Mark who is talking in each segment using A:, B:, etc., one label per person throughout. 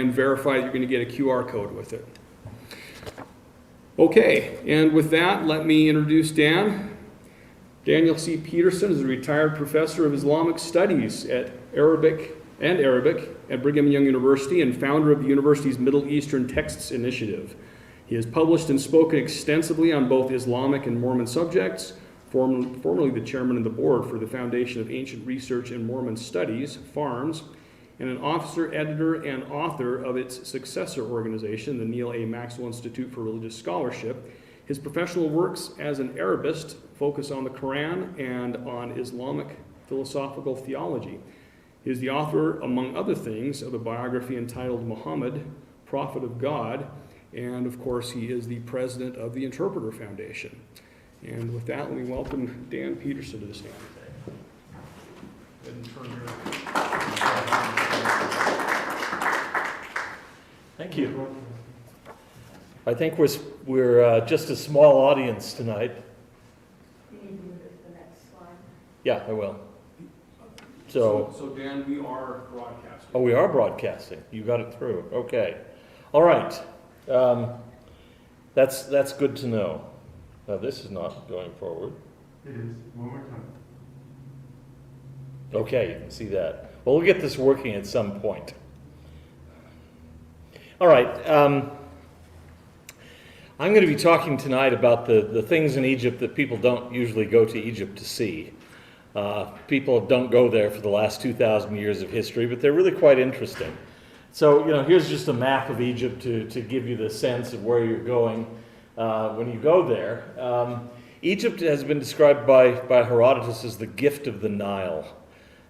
A: and verify that you're going to get a QR code with it. Okay, and with that, let me introduce Dan. Daniel C. Peterson is a retired professor of Islamic Studies at Arabic at Brigham Young University and founder of the university's Middle Eastern Texts Initiative. He has published and spoken extensively on both Islamic and Mormon subjects, formerly the chairman of the board for the Foundation of Ancient Research and Mormon Studies, FARMS, and an officer, editor, and author of its successor organization, the Neil A. Maxwell Institute for Religious Scholarship. His professional works as an Arabist focus on the Quran and on Islamic philosophical theology. He is the author, among other things, of a biography entitled Muhammad, Prophet of God, and of course he is the president of the Interpreter Foundation. And with that, let me welcome Dan Peterson to the stand.
B: Thank you. I think we're just a small audience tonight.
C: You need to move it to the next slide.
B: Yeah, I will.
A: So Dan, we are broadcasting.
B: Oh, we are broadcasting. You got it through. Okay. All right. That's good to know. Now this is not going forward.
D: It is. One more time.
B: Okay, you can see that. Well, we'll get this working at some point. All right. I'm going to be talking tonight about the things in Egypt that people don't usually go to Egypt to see. People don't go there for the last 2,000 years of history, but they're really quite interesting. So, here's just a map of Egypt to give you the sense of where you're going when you go there. Egypt has been described by Herodotus as the gift of the Nile.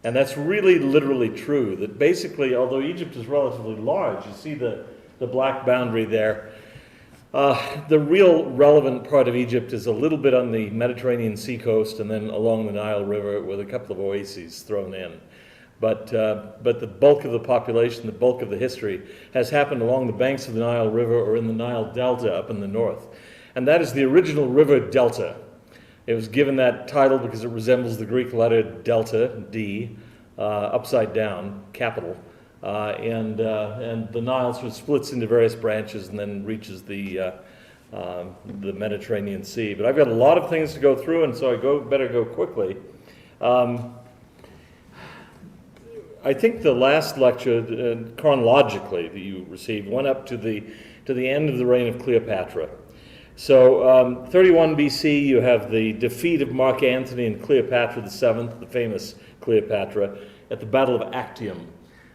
B: And that's really literally true, that basically, although Egypt is relatively large, you see the black boundary there, the real relevant part of Egypt is a little bit on the Mediterranean seacoast and then along the Nile River with a couple of oases thrown in. But the bulk of the population, the bulk of the history, has happened along the banks of the Nile River or in the Nile Delta up in the north. And that is the original river delta. It was given that title because it resembles the Greek letter delta, D, upside down, capital. And the Nile sort of splits into various branches and then reaches the Mediterranean Sea. But I've got a lot of things to go through, and so I better go quickly. I think the last lecture, chronologically, that you received, went up to the end of the reign of Cleopatra. So 31 BC, you have the defeat of Mark Antony and Cleopatra VII, the famous Cleopatra, at the Battle of Actium.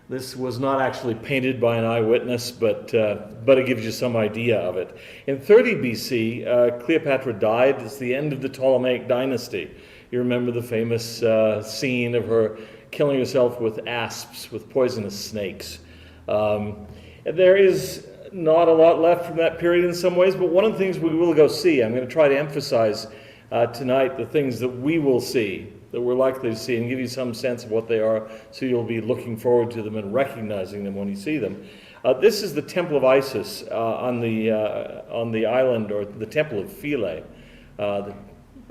B: This was not actually painted by an eyewitness, but it gives you some idea of it. In 30 BC, Cleopatra died. It's the end of the Ptolemaic dynasty. You remember the famous scene of her killing herself with asps, with poisonous snakes. There is not a lot left from that period in some ways, but one of the things we will go see, I'm going to try to emphasize tonight the things that we will see, that we're likely to see, and give you some sense of what they are, so you'll be looking forward to them and recognizing them when you see them. This is the Temple of Isis on the island, or the Temple of Philae, the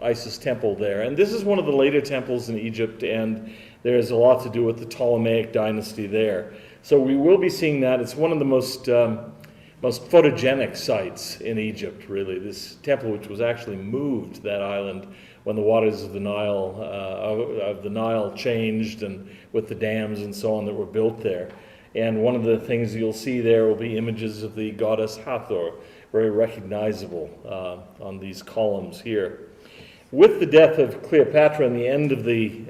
B: Isis temple there. And this is one of the later temples in Egypt, and there's a lot to do with the Ptolemaic dynasty there. So we will be seeing that. It's one of the most photogenic sites in Egypt, really. This temple, which was actually moved to that island when the waters of the Nile changed, and with the dams and so on that were built there. And one of the things you'll see there will be images of the goddess Hathor, very recognizable on these columns here. With the death of Cleopatra and the end of the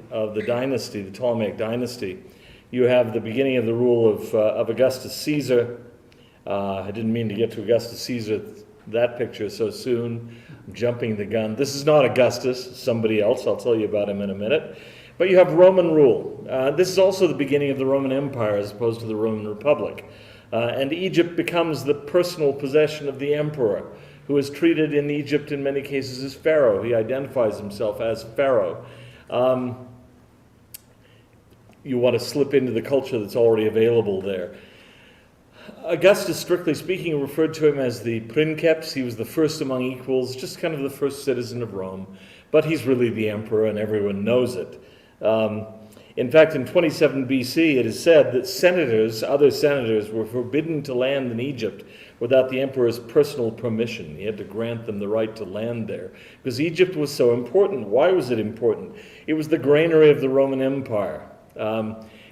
B: dynasty, the Ptolemaic dynasty, you have the beginning of the rule of Augustus Caesar. I didn't mean to get to Augustus Caesar, that picture, so soon. I'm jumping the gun. This is not Augustus, somebody else. I'll tell you about him in a minute. But you have Roman rule. This is also the beginning of the Roman Empire as opposed to the Roman Republic. And Egypt becomes the personal possession of the emperor, who is treated in Egypt in many cases as Pharaoh. He identifies himself as Pharaoh. You want to slip into the culture that's already available there. Augustus, strictly speaking, referred to him as the princeps. He was the first among equals, just kind of the first citizen of Rome. But he's really the emperor, and everyone knows it. In fact, in 27 BC, it is said that other senators, were forbidden to land in Egypt without the emperor's personal permission. He had to grant them the right to land there because Egypt was so important. Why was it important? It was the granary of the Roman Empire.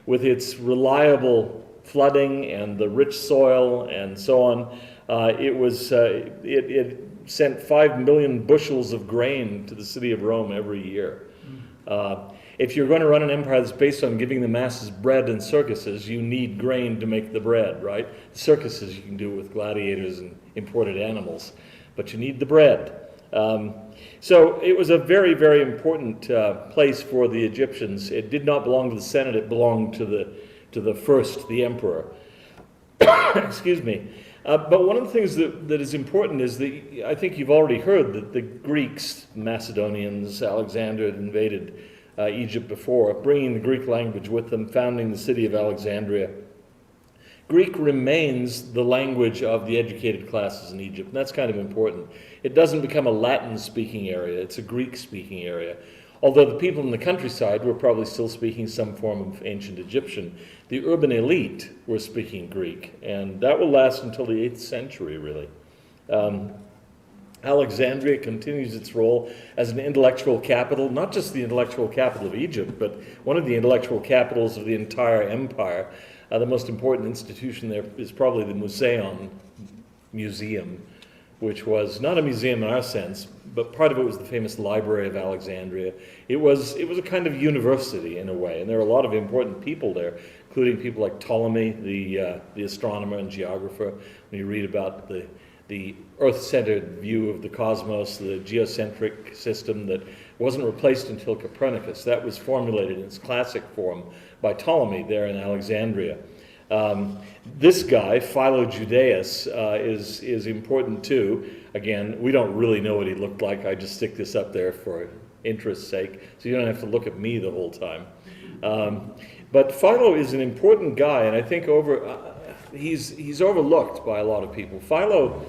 B: With its reliable flooding and the rich soil and so on, it sent 5 million bushels of grain to the city of Rome every year. If you're going to run an empire that's based on giving the masses bread and circuses, you need grain to make the bread, right? Circuses you can do with gladiators and imported animals, but you need the bread. So it was a very, very important place for the Egyptians. It did not belong to the Senate, it belonged to the emperor. Excuse me. But one of the things that is important is that I think you've already heard that the Greeks, Macedonians, Alexander had invaded Egypt before, bringing the Greek language with them, founding the city of Alexandria. Greek remains the language of the educated classes in Egypt, and that's kind of important. It doesn't become a Latin-speaking area, it's a Greek-speaking area. Although the people in the countryside were probably still speaking some form of ancient Egyptian, the urban elite were speaking Greek, and that will last until the 8th century, really. Alexandria continues its role as an intellectual capital, not just the intellectual capital of Egypt, but one of the intellectual capitals of the entire empire. The most important institution there is probably the Museum, which was not a museum in our sense, but part of it was the famous Library of Alexandria. It was a kind of university in a way, and there are a lot of important people there, including people like Ptolemy, the astronomer and geographer. When you read about the Earth-centered view of the cosmos, the geocentric system that wasn't replaced until Copernicus. That was formulated in its classic form by Ptolemy there in Alexandria. This guy, Philo Judaeus, is important too. Again, we don't really know what he looked like. I just stick this up there for interest's sake, so you don't have to look at me the whole time. But Philo is an important guy, and I think he's overlooked by a lot of people. Philo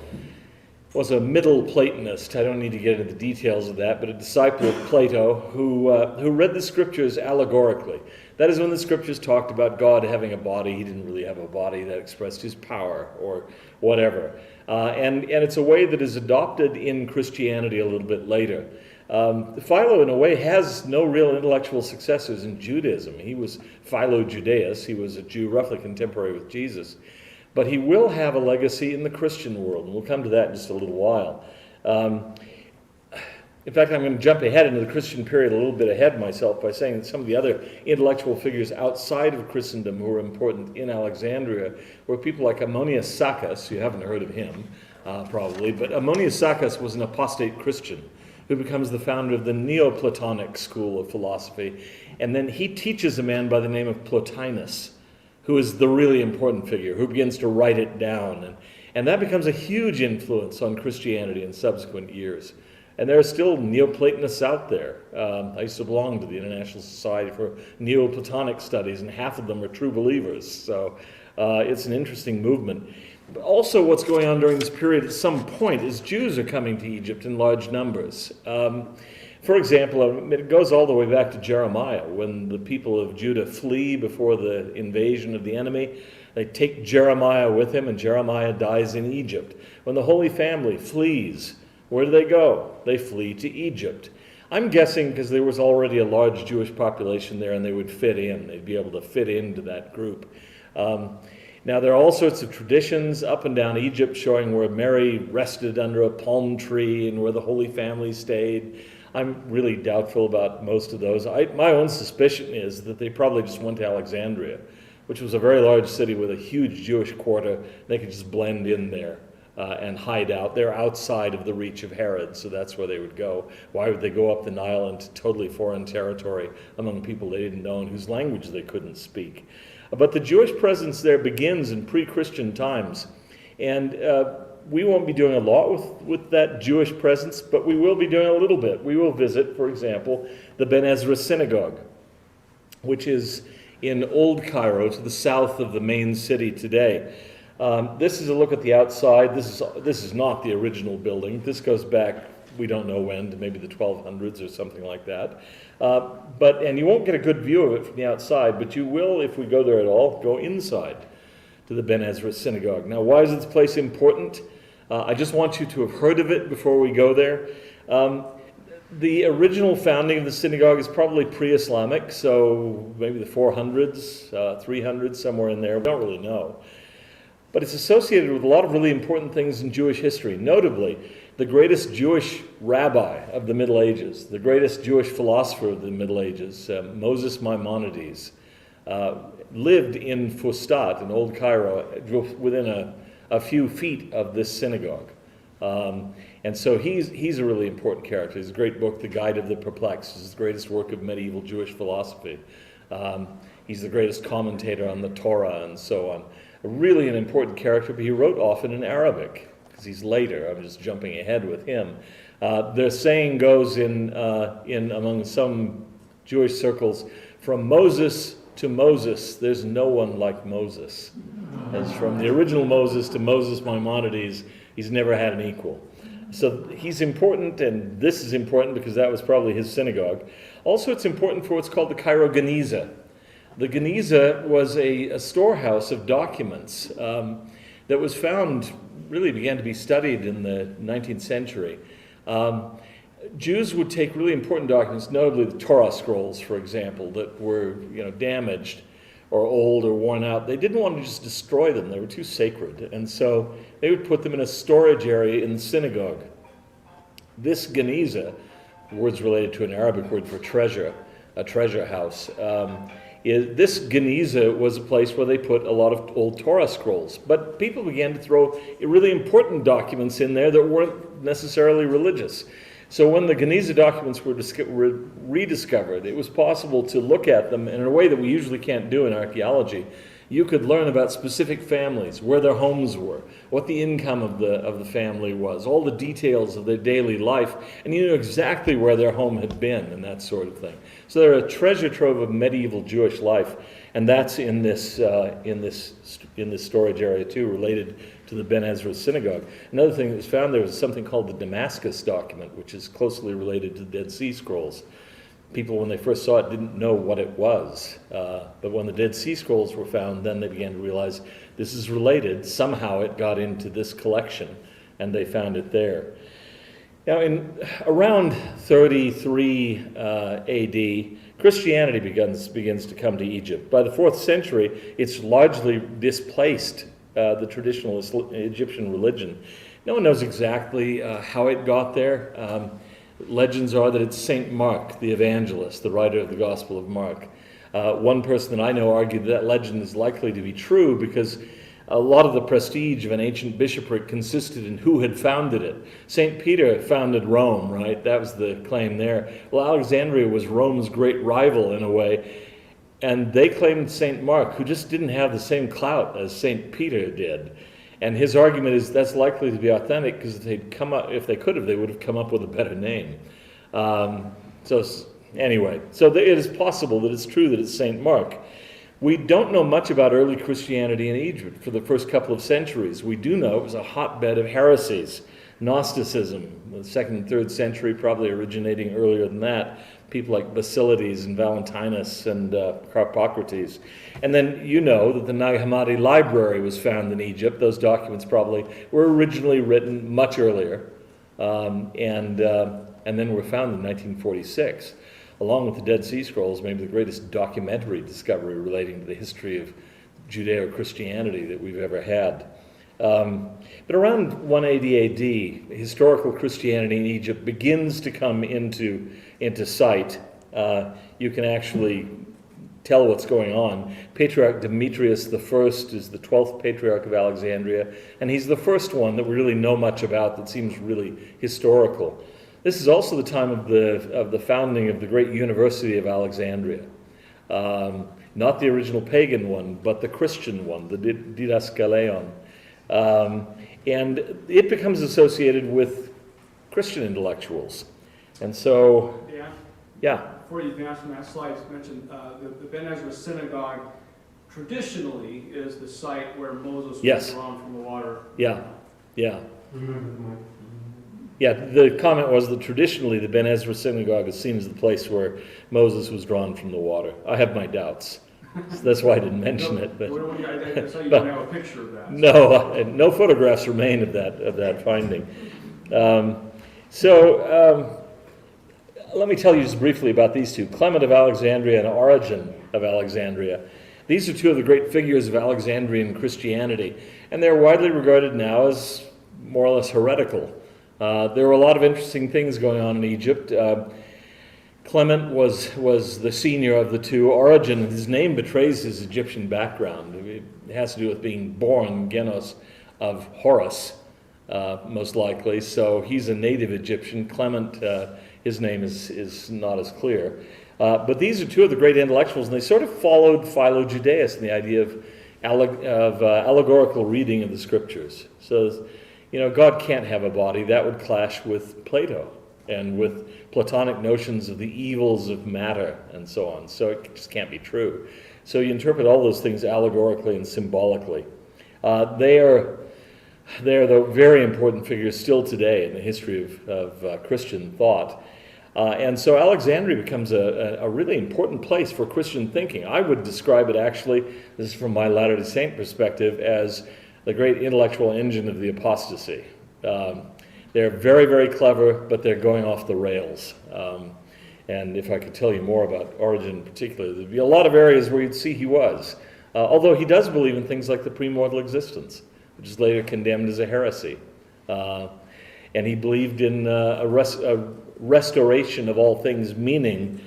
B: was a Middle Platonist. I don't need to get into the details of that, but a disciple of Plato who read the scriptures allegorically. That is, when the scriptures talked about God having a body, he didn't really have a body that expressed his power or whatever. And it's a way that is adopted in Christianity a little bit later. Philo, in a way, has no real intellectual successors in Judaism. He was Philo Judaeus. He was a Jew roughly contemporary with Jesus. But he will have a legacy in the Christian world, and we'll come to that in just a little while. In fact, I'm going to jump ahead into the Christian period a little bit ahead myself by saying that some of the other intellectual figures outside of Christendom who were important in Alexandria were people like Ammonius Saccas. You haven't heard of him, probably, but Ammonius Saccas was an apostate Christian who becomes the founder of the Neoplatonic school of philosophy. And then he teaches a man by the name of Plotinus, who is the really important figure, who begins to write it down. And that becomes a huge influence on Christianity in subsequent years. And there are still Neoplatonists out there. I used to belong to the International Society for Neoplatonic Studies, and half of them are true believers. So it's an interesting movement. But also what's going on during this period at some point is Jews are coming to Egypt in large numbers. For example, it goes all the way back to Jeremiah, when the people of Judah flee before the invasion of the enemy. They take Jeremiah with him, and Jeremiah dies in Egypt. When the Holy Family flees, where do they go? They flee to Egypt. I'm guessing because there was already a large Jewish population there and they would fit in. They'd be able to fit into that group. Now, there are all sorts of traditions up and down Egypt showing where Mary rested under a palm tree and where the Holy Family stayed. I'm really doubtful about most of those. My own suspicion is that they probably just went to Alexandria, which was a very large city with a huge Jewish quarter. They could just blend in there. And hide out. They're outside of the reach of Herod, so that's where they would go. Why would they go up the Nile into totally foreign territory among people they didn't know and whose language they couldn't speak? But the Jewish presence there begins in pre-Christian times, and we won't be doing a lot with that Jewish presence, but we will be doing a little bit. We will visit, for example, the Ben Ezra Synagogue, which is in Old Cairo to the south of the main city today. This is a look at the outside. This is not the original building. This goes back we don't know when, to maybe the 1200s or something like that. And you won't get a good view of it from the outside, but you will, if we go there at all, go inside to the Ben Ezra Synagogue. Now, why is this place important? I just want you to have heard of it before we go there. The original founding of the synagogue is probably pre-Islamic, so maybe the 400s, 300s, somewhere in there. We don't really know. But it's associated with a lot of really important things in Jewish history, notably the greatest Jewish rabbi of the Middle Ages, the greatest Jewish philosopher of the Middle Ages, Moses Maimonides, lived in Fustat in Old Cairo, within a few feet of this synagogue. And so he's a really important character. His great book, The Guide of the Perplexed, is the greatest work of medieval Jewish philosophy. He's the greatest commentator on the Torah and so on. Really an important character, but he wrote often in Arabic, because he's later. I'm just jumping ahead with him. The saying goes in among some Jewish circles, from Moses to Moses, there's no one like Moses. As from the original Moses to Moses Maimonides, he's never had an equal. So he's important, and this is important because that was probably his synagogue. Also, it's important for what's called the Cairo Geniza. The Geniza was a storehouse of documents that was found, really began to be studied in the 19th century. Jews would take really important documents, notably the Torah scrolls, for example, that were damaged or old or worn out. They didn't want to just destroy them. They were too sacred. And so they would put them in a storage area in the synagogue. This Geniza, the word's related to an Arabic word for treasure, a treasure house, this Geniza was a place where they put a lot of old Torah scrolls. But people began to throw really important documents in there that weren't necessarily religious. So when the Geniza documents were rediscovered, it was possible to look at them in a way that we usually can't do in archaeology. You could learn about specific families, where their homes were, what the income of the family was, all the details of their daily life, and you knew exactly where their home had been and that sort of thing. So they're a treasure trove of medieval Jewish life, and that's in this storage area too, related to the Ben Ezra Synagogue. Another thing that was found there was something called the Damascus document, which is closely related to the Dead Sea Scrolls. People, when they first saw it, didn't know what it was. But when the Dead Sea Scrolls were found, then they began to realize this is related. Somehow it got into this collection, and they found it there. Now, in around 33 AD, Christianity begins to come to Egypt. By the 4th century, it's largely displaced the traditional Egyptian religion. No one knows exactly how it got there. Legends are that it's St. Mark, the evangelist, the writer of the Gospel of Mark. One person that I know argued that legend is likely to be true because a lot of the prestige of an ancient bishopric consisted in who had founded it. St. Peter founded Rome, right? That was the claim there. Well, Alexandria was Rome's great rival in a way, and they claimed St. Mark, who just didn't have the same clout as St. Peter did. And his argument is that's likely to be authentic because if they could have, they would have come up with a better name. Anyway, it is possible that it's true that it's St. Mark. We don't know much about early Christianity in Egypt for the first couple of centuries. We do know it was a hotbed of heresies. Gnosticism, the 2nd and 3rd century, probably originating earlier than that. People like Basilides and Valentinus and Carpocrates. And then you know that the Nag Hammadi library was found in Egypt. Those documents probably were originally written much earlier and then were found in 1946. Along with the Dead Sea Scrolls, maybe the greatest documentary discovery relating to the history of Judeo-Christianity that we've ever had. But around 180 AD, historical Christianity in Egypt begins to come into sight. You can actually tell what's going on. Patriarch Demetrius I is the 12th Patriarch of Alexandria, and he's the first one that we really know much about that seems really historical. This is also the time of the founding of the great University of Alexandria. Not the original pagan one, but the Christian one, the Didaskaleon. And it becomes associated with Christian intellectuals. And so,
A: Dan,
B: yeah.
A: before you advance from that slide, you mentioned the Ben Ezra Synagogue traditionally is the site where Moses was drawn from the water.
B: Yeah.
D: Remember the mic.
B: Yeah, the comment was that traditionally the Ben Ezra synagogue is seen as the place where Moses was drawn from the water. I have my doubts. So that's why I didn't mention it. But
A: I saw you don't have a picture of that.
B: no photographs remain of that finding. Let me tell you just briefly about these two, Clement of Alexandria and Origen of Alexandria. These are two of the great figures of Alexandrian Christianity, and they're widely regarded now as more or less heretical. There were a lot of interesting things going on in Egypt. Clement was the senior of the two. Origen, his name betrays his Egyptian background. It has to do with being born, Genos, of Horus, most likely. So he's a native Egyptian. Clement, his name is not as clear. But these are two of the great intellectuals, and they sort of followed Philo-Judaeus in the idea of allegorical reading of the scriptures. So, God can't have a body. That would clash with Plato and with Platonic notions of the evils of matter and so on. So it just can't be true. So you interpret all those things allegorically and symbolically. They are the very important figures still today in the history of Christian thought. And so Alexandria becomes a really important place for Christian thinking. I would describe it actually, this is from my Latter-day Saint perspective, as the great intellectual engine of the apostasy. They're very, very clever, but they're going off the rails. And if I could tell you more about Origen in particular, there'd be a lot of areas where you'd see he was. Although he does believe in things like the premortal existence, which is later condemned as a heresy. And he believed in a restoration of all things, meaning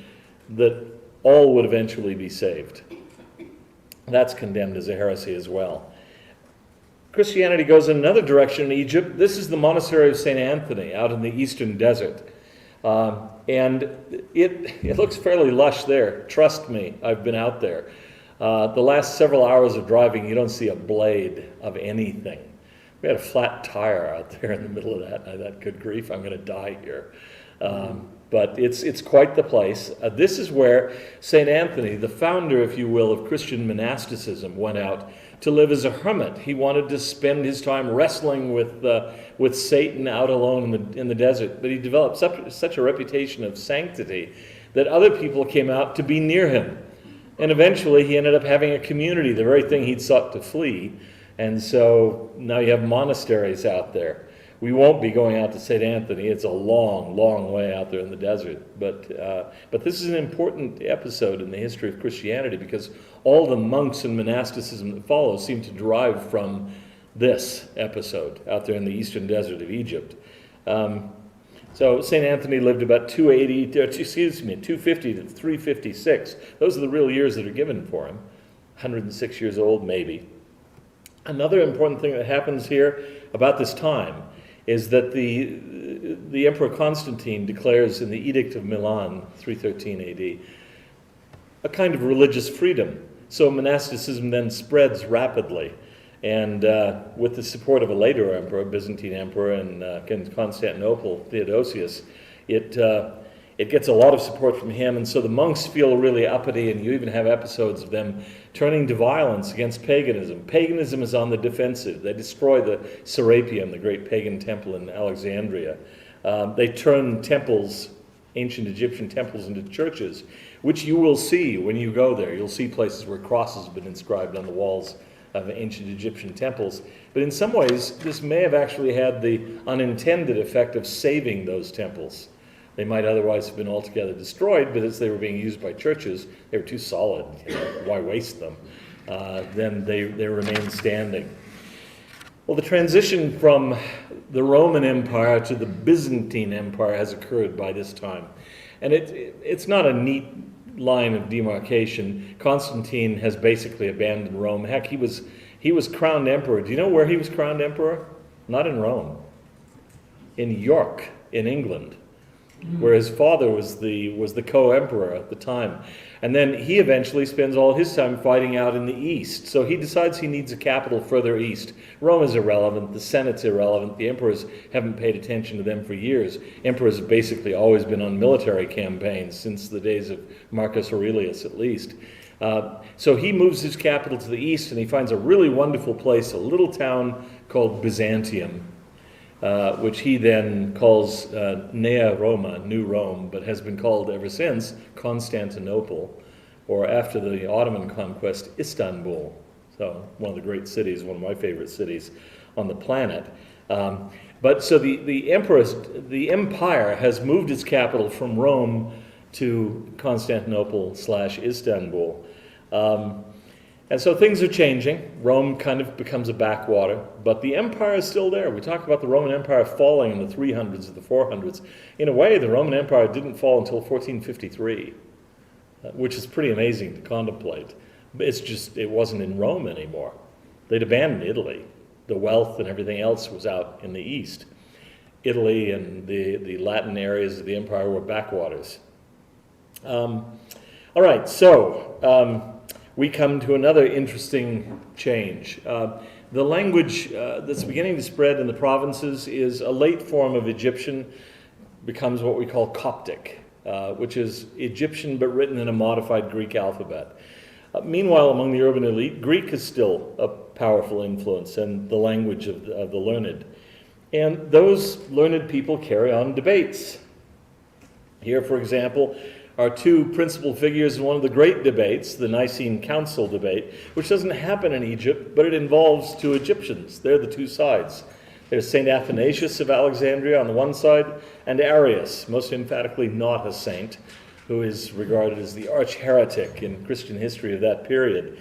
B: that all would eventually be saved. That's condemned as a heresy as well. Christianity goes in another direction in Egypt. This is the monastery of St. Anthony out in the eastern desert. And it looks fairly lush there. Trust me, I've been out there. The last several hours of driving, you don't see a blade of anything. We had a flat tire out there in the middle of that. I thought, good grief, I'm going to die here. But it's quite the place. This is where St. Anthony, the founder, if you will, of Christian monasticism, went out to live as a hermit. He wanted to spend his time wrestling with Satan out alone in the desert. But he developed such a reputation of sanctity that other people came out to be near him. And eventually he ended up having a community, the very thing he'd sought to flee. And so now you have monasteries out there. We won't be going out to St. Anthony. It's a long, long way out there in the desert. But this is an important episode in the history of Christianity because all the monks and monasticism that follow seem to derive from this episode out there in the eastern desert of Egypt. So St. Anthony lived about 250 to 356. Those are the real years that are given for him. 106 years old, maybe. Another important thing that happens here about this time is that the Emperor Constantine declares in the Edict of Milan, 313 AD, a kind of religious freedom. So monasticism then spreads rapidly. And with the support of a later emperor, Byzantine emperor in Constantinople, Theodosius, it gets a lot of support from him. And so the monks feel really uppity, and you even have episodes of them turning to violence against paganism. Paganism is on the defensive. They destroy the Serapeum, the great pagan temple in Alexandria. They turn temples, ancient Egyptian temples, into churches, which you will see when you go there. You'll see places where crosses have been inscribed on the walls of ancient Egyptian temples. But in some ways, this may have actually had the unintended effect of saving those temples. They might otherwise have been altogether destroyed, but as they were being used by churches, they were too solid. Why waste them? Then they remained standing. Well, the transition from the Roman Empire to the Byzantine Empire has occurred by this time. And it's not a neat line of demarcation. Constantine has basically abandoned Rome. Heck, he was crowned emperor. Do you know where he was crowned emperor? Not in Rome. In York, in England, where his father was the co-emperor at the time. And then he eventually spends all his time fighting out in the east. So he decides he needs a capital further east. Rome is irrelevant. The Senate's irrelevant. The emperors haven't paid attention to them for years. Emperors have basically always been on military campaigns since the days of Marcus Aurelius, at least. So he moves his capital to the east, and he finds a really wonderful place, a little town called Byzantium. which he then calls Nea Roma, New Rome, but has been called ever since Constantinople, or after the Ottoman conquest, Istanbul. So one of the great cities, one of my favorite cities on the planet. But so the empire has moved its capital from Rome to Constantinople/Istanbul. And so things are changing. Rome kind of becomes a backwater, but the empire is still there. We talk about the Roman Empire falling in the 300s, the 400s. In a way, the Roman Empire didn't fall until 1453, which is pretty amazing to contemplate. It's just, it wasn't in Rome anymore. They'd abandoned Italy. The wealth and everything else was out in the east. Italy and the Latin areas of the empire were backwaters. All right, so we come to another interesting change. The language that's beginning to spread in the provinces is a late form of Egyptian, becomes what we call Coptic, which is Egyptian but written in a modified Greek alphabet. Meanwhile, among the urban elite, Greek is still a powerful influence and the language of the learned. And those learned people carry on debates. Here, for example, are two principal figures in one of the great debates, the Nicene Council debate, which doesn't happen in Egypt, but it involves two Egyptians. They're the two sides. There's St. Athanasius of Alexandria on the one side, and Arius, most emphatically not a saint, who is regarded as the arch-heretic in Christian history of that period.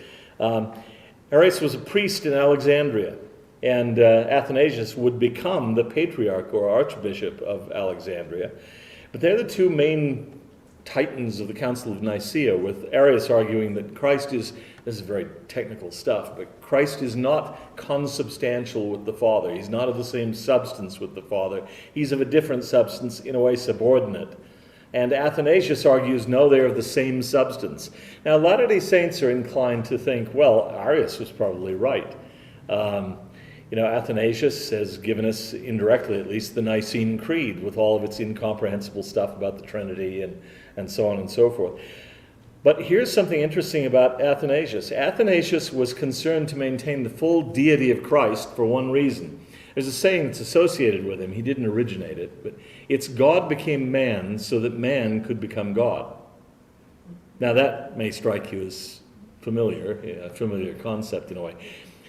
B: Arius was a priest in Alexandria, and Athanasius would become the patriarch or archbishop of Alexandria. But they're the two main titans of the Council of Nicaea, with Arius arguing that Christ is, this is very technical stuff, but Christ is not consubstantial with the Father. He's not of the same substance with the Father. He's of a different substance, in a way subordinate. And Athanasius argues, no, they're of the same substance. Now, Latter-day Saints are inclined to think, well, Arius was probably right. Athanasius has given us, indirectly at least, the Nicene Creed with all of its incomprehensible stuff about the Trinity and so on and so forth. But here's something interesting about Athanasius. Athanasius was concerned to maintain the full deity of Christ for one reason. There's a saying that's associated with him. He didn't originate it, but it's God became man so that man could become God. Now that may strike you as familiar, a familiar concept in a way.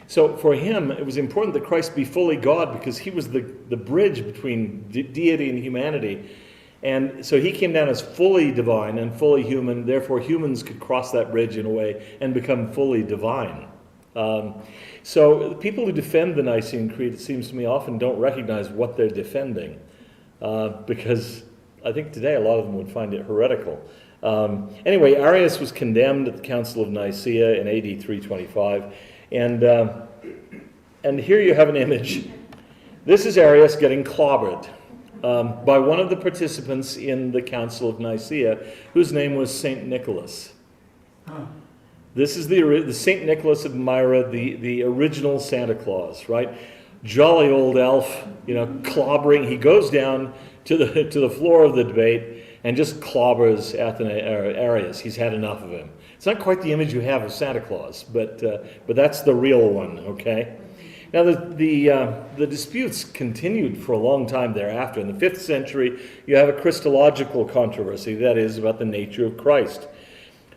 B: So for him, it was important that Christ be fully God because he was the bridge between deity and humanity. And so he came down as fully divine and fully human. Therefore, humans could cross that bridge in a way and become fully divine. So the people who defend the Nicene Creed, it seems to me, often don't recognize what they're defending because I think today a lot of them would find it heretical. Anyway, Arius was condemned at the Council of Nicaea in AD 325. And here you have an image. This is Arius getting clobbered by one of the participants in the Council of Nicaea, whose name was St. Nicholas. This is the St. Nicholas of Myra, the original Santa Claus, right? Jolly old elf, clobbering. He goes down to the floor of the debate and just clobbers Arius. He's had enough of him. It's not quite the image you have of Santa Claus, but that's the real one, okay? Now, the disputes continued for a long time thereafter. In the 5th century, you have a Christological controversy, that is, about the nature of Christ.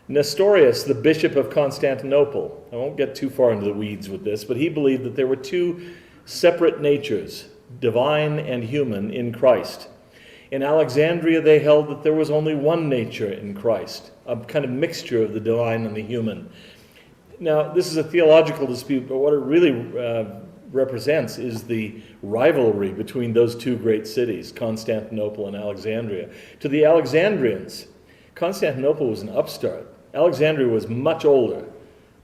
B: Nestorius, the bishop of Constantinople, I won't get too far into the weeds with this, but he believed that there were two separate natures, divine and human, in Christ. In Alexandria, they held that there was only one nature in Christ, a kind of mixture of the divine and the human. Now, this is a theological dispute, but what it really represents is the rivalry between those two great cities, Constantinople and Alexandria. To the Alexandrians, Constantinople was an upstart. Alexandria was much older.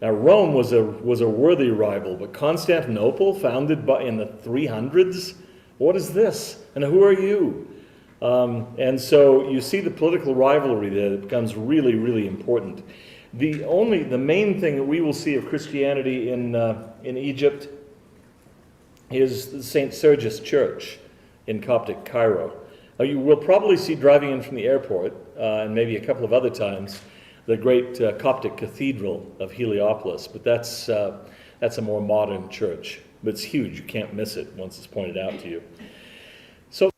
B: Now, Rome was a worthy rival, but Constantinople, founded in the 300s, what is this? And who are you? And so you see the political rivalry there that becomes really, really important. The main thing that we will see of Christianity in Egypt is the St. Sergius Church in Coptic Cairo. You will probably see driving in from the airport, and maybe a couple of other times, the great Coptic Cathedral of Heliopolis, but that's a more modern church. but it's huge. You can't miss it once it's pointed out to you. So,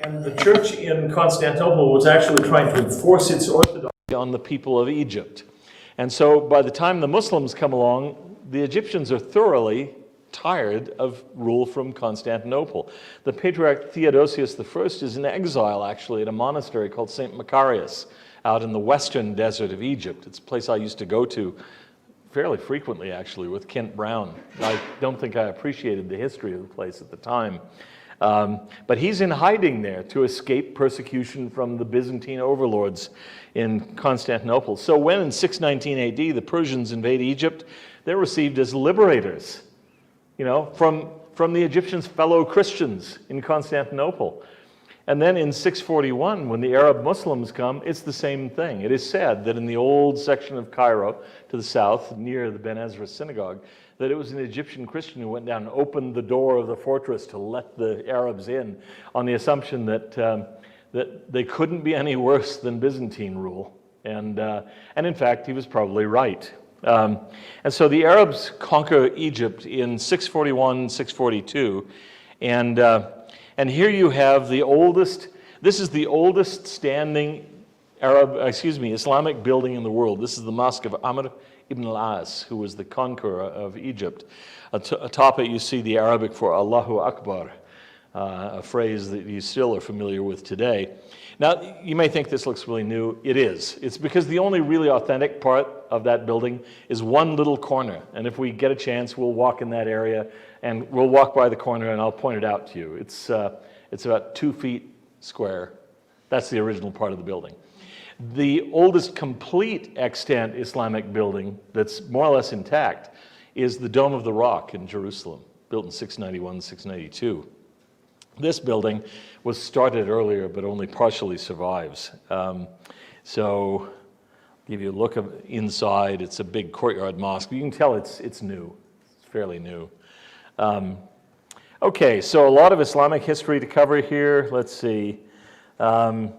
B: and the church in Constantinople was actually trying to enforce its orthodoxy on the people of Egypt. And so by the time the Muslims come along, the Egyptians are thoroughly tired of rule from Constantinople. The Patriarch Theodosius I is in exile, actually, at a monastery called St. Macarius out in the western desert of Egypt. It's a place I used to go to fairly frequently, actually, with Kent Brown. I don't think I appreciated the history of the place at the time. But he's in hiding there to escape persecution from the Byzantine overlords in Constantinople. So when in 619 AD the Persians invade Egypt, they're received as liberators, you know, from the Egyptians' fellow Christians in Constantinople. And then in 641, when the Arab Muslims come, it's the same thing. It is said that in the old section of Cairo to the south, near the Ben Ezra synagogue, that it was an Egyptian Christian who went down and opened the door of the fortress to let the Arabs in on the assumption that that they couldn't be any worse than Byzantine rule. And in fact, he was probably right. And so the Arabs conquer Egypt in 641, 642, and here you have the oldest, this is the oldest standing Islamic building in the world. This is the Mosque of Amr ibn al-As, who was the conqueror of Egypt. Atop it you see the Arabic for Allahu Akbar, a phrase that you still are familiar with today. Now, you may think this looks really new. It is. It's because the only really authentic part of that building is one little corner. And if we get a chance, we'll walk in that area, and we'll walk by the corner, and I'll point it out to you. It's about 2 feet square. That's the original part of the building. The oldest complete extant Islamic building that's more or less intact is the Dome of the Rock in Jerusalem, built in 691, 692. This building was started earlier, but only partially survives. So, I'll give you a look inside. It's a big courtyard mosque. You can tell it's new. It's fairly new. Okay, so a lot of Islamic history to cover here. Let's see. I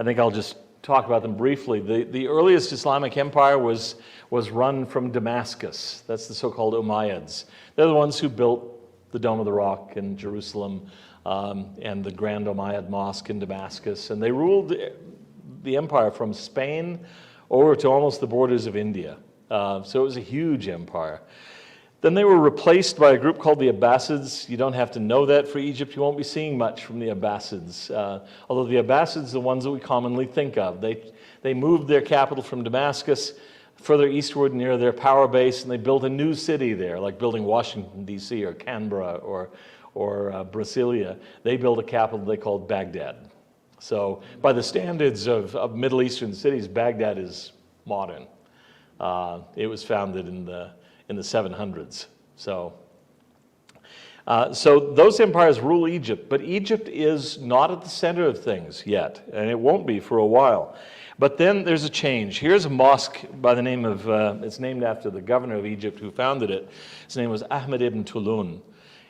B: think I'll just talk about them briefly. The earliest Islamic empire was run from Damascus. That's the so-called Umayyads. They're the ones who built the Dome of the Rock in Jerusalem, and the Grand Umayyad Mosque in Damascus. And they ruled the empire from Spain over to almost the borders of India. So it was a huge empire. Then they were replaced by a group called the Abbasids. You don't have to know that for Egypt. You won't be seeing much from the Abbasids. Although the Abbasids are the ones that we commonly think of. They moved their capital from Damascus further eastward near their power base, and they built a new city there, like building Washington, D.C. or Canberra or Brasilia. They built a capital they called Baghdad. So by the standards of Middle Eastern cities, Baghdad is modern. It was founded in the 700s. So those empires rule Egypt, but Egypt is not at the center of things yet, and it won't be for a while. But then there's a change. Here's a mosque by the name of, it's named after the governor of Egypt who founded it. His name was Ahmed ibn Tulun.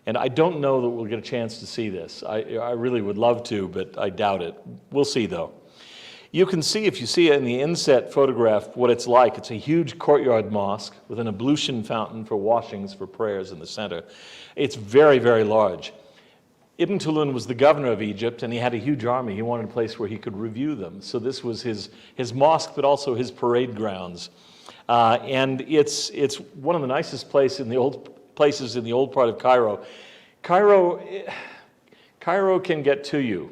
B: And I don't know that we'll get a chance to see this. I really would love to, but I doubt it. We'll see, though. You can see, if you see it in the inset photograph, what it's like. It's a huge courtyard mosque with an ablution fountain for washings, for prayers in the center. It's very, very large. Ibn Tulun was the governor of Egypt, and he had a huge army. He wanted a place where he could review them. So this was his mosque, but also his parade grounds. And it's one of the nicest places in the old part of Cairo. Cairo can get to you.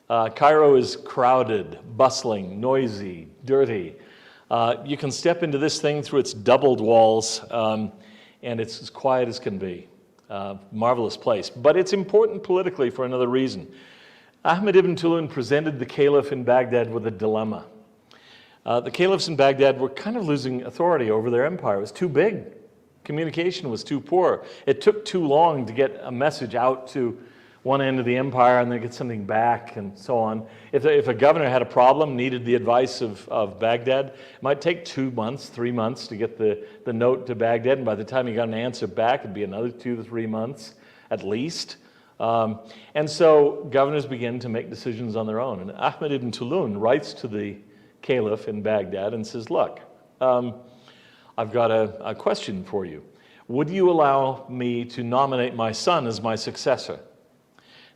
B: Cairo is crowded, bustling, noisy, dirty. You can step into this thing through its doubled walls, and it's as quiet as can be. Marvelous place. But it's important politically for another reason. Ahmed ibn Tulun presented the caliph in Baghdad with a dilemma. The caliphs in Baghdad were kind of losing authority over their empire. It was too big. Communication was too poor. It took too long to get a message out to one end of the empire and then get something back and so on. If a governor had a problem, needed the advice of Baghdad, it might take 2 months, 3 months to get the note to Baghdad, and by the time he got an answer back, it'd be another 2 to 3 months at least. And so governors begin to make decisions on their own. And Ahmed ibn Tulun writes to the caliph in Baghdad and says, look, I've got a question for you. would you allow me to nominate my son as my successor?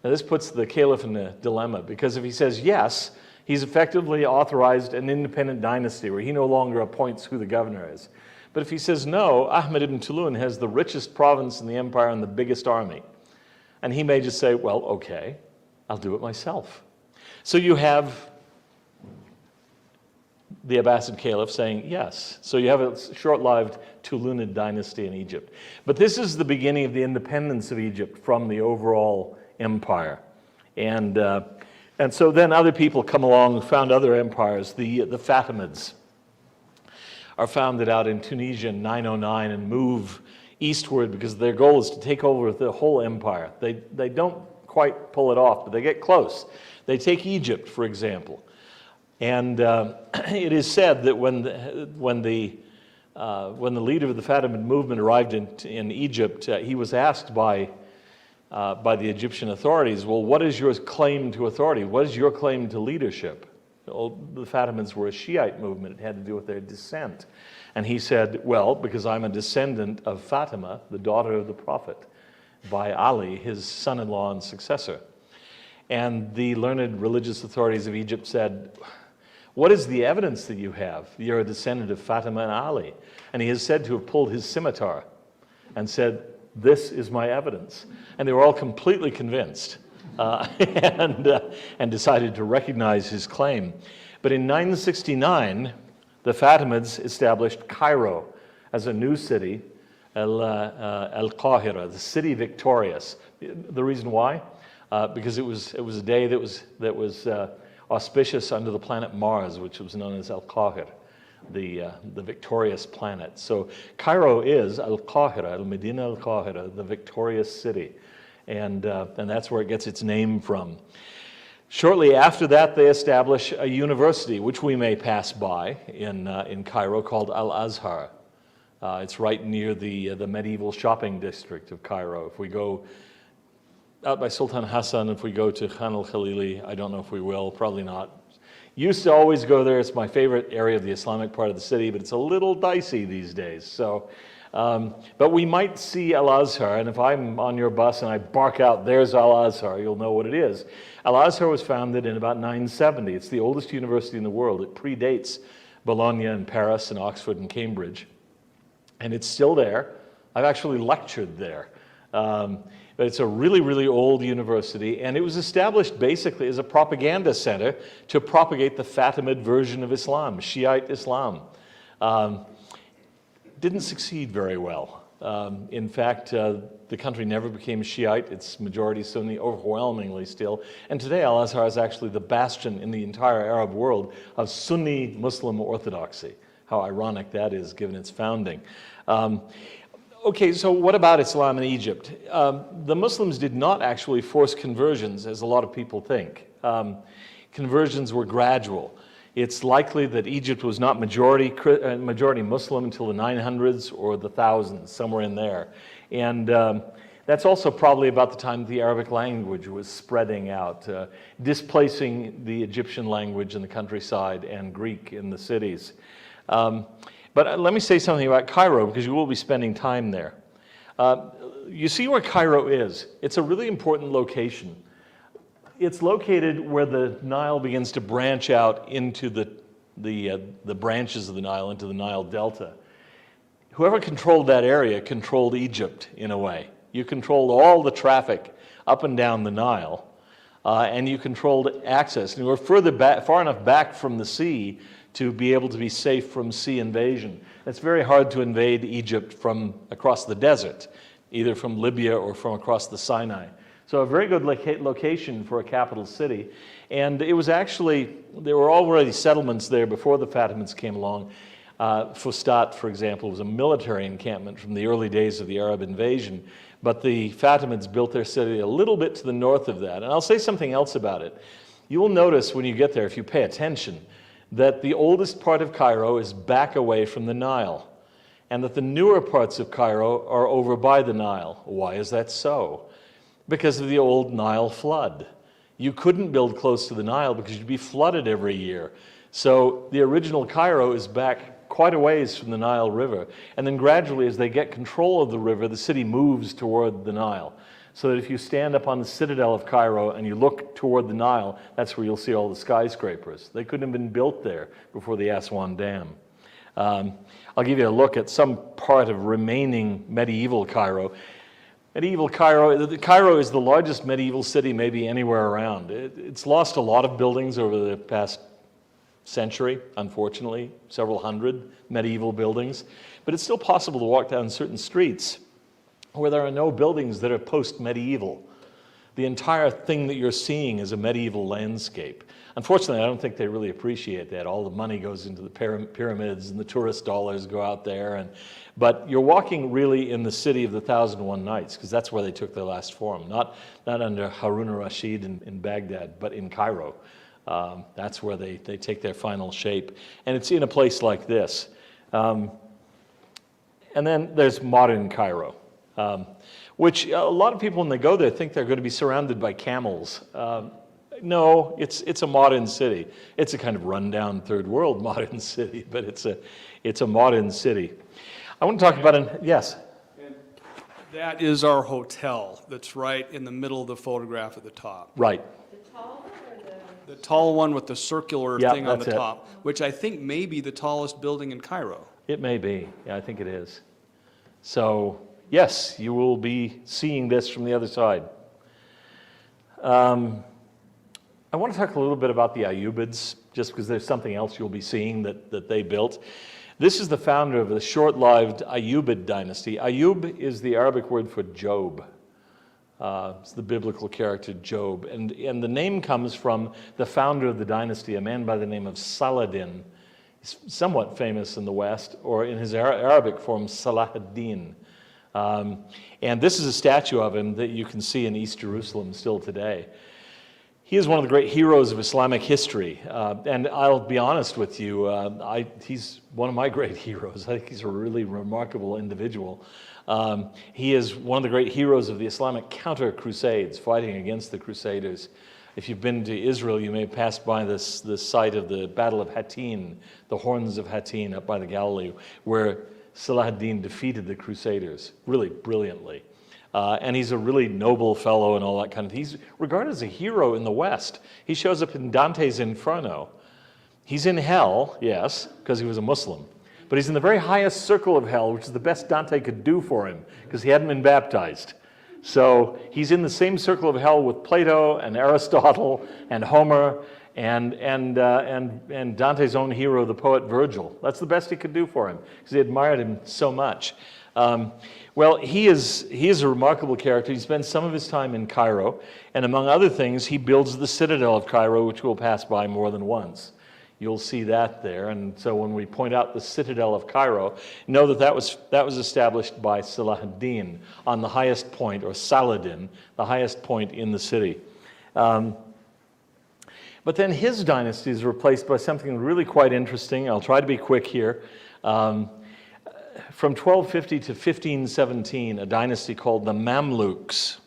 B: Now this puts the caliph in a dilemma, because if he says yes, he's effectively authorized an independent dynasty where he no longer appoints who the governor is. But if he says no, Ahmed ibn Tulun has the richest province in the empire and the biggest army. And he may just say, well, okay, I'll do it myself. So you have the Abbasid caliph saying yes. So you have a short-lived Tulunid dynasty in Egypt. But this is the beginning of the independence of Egypt from the overall empire. And so then other people come along who found other empires. The Fatimids are founded out in Tunisia in 909 and move eastward because their goal is to take over the whole empire. They don't quite pull it off, but they get close. They take Egypt, for example. And it is said that when the leader of the Fatimid movement arrived in Egypt, he was asked by the Egyptian authorities, well, what is your claim to authority? What is your claim to leadership? Well, the Fatimids were a Shiite movement. It had to do with their descent. And he said, well, because I'm a descendant of Fatima, the daughter of the Prophet, by Ali, his son-in-law and successor. And the learned religious authorities of Egypt said, what is the evidence that you have? You're a descendant of Fatima and Ali. And he is said to have pulled his scimitar and said, this is my evidence. And they were all completely convinced and decided to recognize his claim. But in 969, the Fatimids established Cairo as a new city, Al-Qahira, the city victorious. The reason why? Because it was a day that was auspicious under the planet Mars, which was known as Al-Qahir, the victorious planet. So Cairo is Al-Qahira, Al-Medina Al-Qahira, the victorious city. And that's where it gets its name from. Shortly after that, they establish a university, which we may pass by in Cairo, called Al-Azhar. It's right near the medieval shopping district of Cairo. If we go out by Sultan Hassan, if we go to Khan al-Khalili, I don't know if we will, probably not. Used to always go there. It's my favorite area of the Islamic part of the city, but it's a little dicey these days. So, but we might see Al-Azhar, and if I'm on your bus and I bark out, there's Al-Azhar, you'll know what it is. Al-Azhar was founded in about 970. It's the oldest university in the world. It predates Bologna and Paris and Oxford and Cambridge. And it's still there. I've actually lectured there. But it's a really, really old university, and it was established basically as a propaganda center to propagate the Fatimid version of Islam, Shiite Islam. Didn't succeed very well. In fact, the country never became Shiite. It's majority Sunni, overwhelmingly still. And today, Al-Azhar is actually the bastion in the entire Arab world of Sunni Muslim orthodoxy. How ironic that is, given its founding. Okay, so what about Islam in Egypt? The Muslims did not actually force conversions, as a lot of people think. Conversions were gradual. It's likely that Egypt was not majority Muslim until the 900s or the 1000s, somewhere in there. And that's also probably about the time the Arabic language was spreading out, displacing the Egyptian language in the countryside and Greek in the cities. But let me say something about Cairo, because you will be spending time there. You see where Cairo is. It's a really important location. It's located where the Nile begins to branch out into the branches of the Nile, into the Nile Delta. Whoever controlled that area controlled Egypt, in a way. You controlled all the traffic up and down the Nile, and you controlled access. And you were far enough back from the sea to be able to be safe from sea invasion. It's very hard to invade Egypt from across the desert, either from Libya or from across the Sinai. So a very good location for a capital city. And it was actually, there were already settlements there before the Fatimids came along. Fustat, for example, was a military encampment from the early days of the Arab invasion. But the Fatimids built their city a little bit to the north of that. And I'll say something else about it. You will notice when you get there, if you pay attention, that the oldest part of Cairo is back away from the Nile, and that the newer parts of Cairo are over by the Nile. Why is that so? Because of the old Nile flood. You couldn't build close to the Nile because you'd be flooded every year. So the original Cairo is back quite a ways from the Nile River. And then gradually, as they get control of the river, the city moves toward the Nile. So that if you stand up on the citadel of Cairo and you look toward the Nile, that's where you'll see all the skyscrapers. They couldn't have been built there before the Aswan Dam. I'll give you a look at some part of remaining medieval Cairo. Medieval Cairo, Cairo is the largest medieval city maybe anywhere around. It's lost a lot of buildings over the past century, unfortunately, several hundred medieval buildings. But it's still possible to walk down certain streets where there are no buildings that are post-medieval. The entire thing that you're seeing is a medieval landscape. Unfortunately, I don't think they really appreciate that. All the money goes into the pyramids and the tourist dollars go out there. But you're walking really in the city of the 1001 Nights, because that's where they took their last form. Not under Harun al-Rashid in Baghdad, but in Cairo. That's where they take their final shape. And it's in a place like this. And then there's modern Cairo, which a lot of people, when they go there, think they're going to be surrounded by camels. No, it's a modern city. It's a kind of rundown third world modern city, but it's a modern city. I want to talk about yes.
A: And that is our hotel that's right in the middle of the photograph at the top.
B: Right.
C: The tall one or the?
A: The tall one with the circular
B: Yeah,
A: thing on the
B: that's it.
A: top, which I think may be the tallest building in Cairo.
B: It may be. Yeah, I think it is. So, yes, you will be seeing this from the other side. I want to talk a little bit about the Ayyubids, just because there's something else you'll be seeing that they built. This is the founder of the short-lived Ayyubid dynasty. Ayyub is the Arabic word for Job. It's the biblical character Job. And the name comes from the founder of the dynasty, a man by the name of Saladin. He's somewhat famous in the West, or in his Arabic form, Salah ad-Din. And this is a statue of him that you can see in East Jerusalem still today. He is one of the great heroes of Islamic history, and I'll be honest with you, he's one of my great heroes. I think he's a really remarkable individual. He is one of the great heroes of the Islamic counter-crusades, fighting against the Crusaders. If you've been to Israel, you may have passed by this site of the Battle of Hattin, the Horns of Hattin up by the Galilee, where Salah ad-Din defeated the Crusaders, really brilliantly. And he's a really noble fellow and all that kind of thing. He's regarded as a hero in the West. He shows up in Dante's Inferno. He's in hell, yes, because he was a Muslim. But he's in the very highest circle of hell, which is the best Dante could do for him, because he hadn't been baptized. So he's in the same circle of hell with Plato and Aristotle and Homer and Dante's own hero, the poet Virgil. That's the best he could do for him, because he admired him so much. Well, he is a remarkable character. He spends some of his time in Cairo, and among other things, he builds the citadel of Cairo, which we'll pass by more than once. You'll see that there, and so when we point out the citadel of Cairo, know that was established by Salah ad-Din on the highest point, or Saladin, the highest point in the city. But then his dynasty is replaced by something really quite interesting. I'll try to be quick here. From 1250 to 1517, a dynasty called the Mamluks.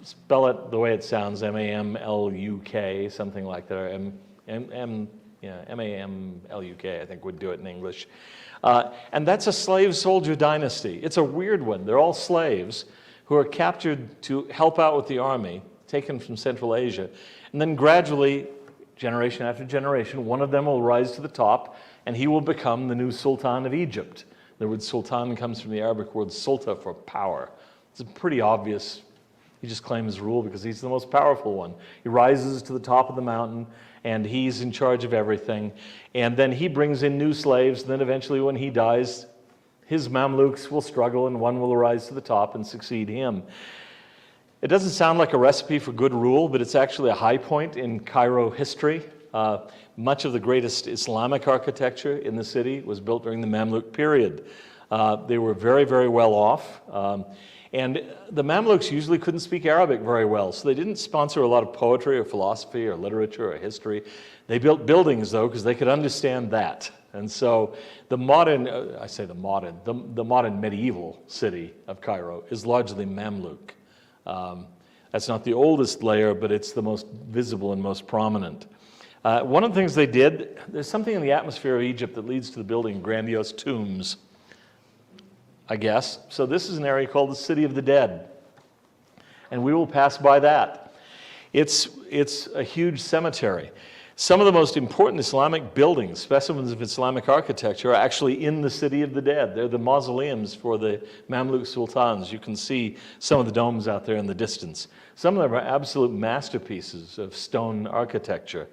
B: Spell it the way it sounds, M-A-M-L-U-K, something like that. M-A-M-L-U-K, I think would do it in English. And that's a slave soldier dynasty. It's a weird one. They're all slaves who are captured to help out with the army, taken from Central Asia. And then gradually, generation after generation, one of them will rise to the top, and he will become the new Sultan of Egypt. The word sultan comes from the Arabic word sulta, for power. It's pretty obvious. He just claims rule because he's the most powerful one. He rises to the top of the mountain, and he's in charge of everything. And then he brings in new slaves, and then eventually when he dies, his Mamluks will struggle, and one will rise to the top and succeed him. It doesn't sound like a recipe for good rule, but it's actually a high point in Cairo history. Much of the greatest Islamic architecture in the city was built during the Mamluk period. They were very, very well off. And the Mamluks usually couldn't speak Arabic very well, so they didn't sponsor a lot of poetry or philosophy or literature or history. They built buildings, though, because they could understand that. And so the modern, the modern medieval city of Cairo is largely Mamluk. That's not the oldest layer, but it's the most visible and most prominent. One of the things they did, there's something in the atmosphere of Egypt that leads to the building of grandiose tombs, I guess. So this is an area called the City of the Dead, and we will pass by that. It's a huge cemetery. Some of the most important Islamic buildings, specimens of Islamic architecture, are actually in the City of the Dead. They're the mausoleums for the Mamluk sultans. You can see some of the domes out there in the distance. Some of them are absolute masterpieces of stone architecture.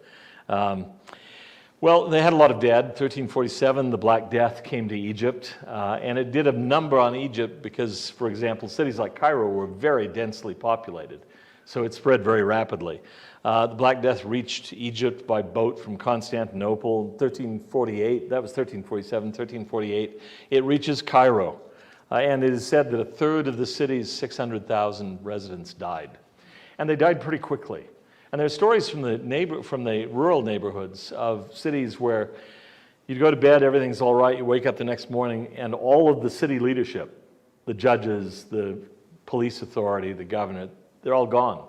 B: Well, they had a lot of dead. 1347, the Black Death came to Egypt, and it did a number on Egypt because, for example, cities like Cairo were very densely populated, so it spread very rapidly. The Black Death reached Egypt by boat from Constantinople, 1348. That was 1347, 1348. It reaches Cairo, and it is said that a third of the city's 600,000 residents died, and they died pretty quickly. And there are stories from the rural neighborhoods of cities where you'd go to bed, everything's all right, you wake up the next morning, and all of the city leadership, the judges, the police authority, the governor, they're all gone.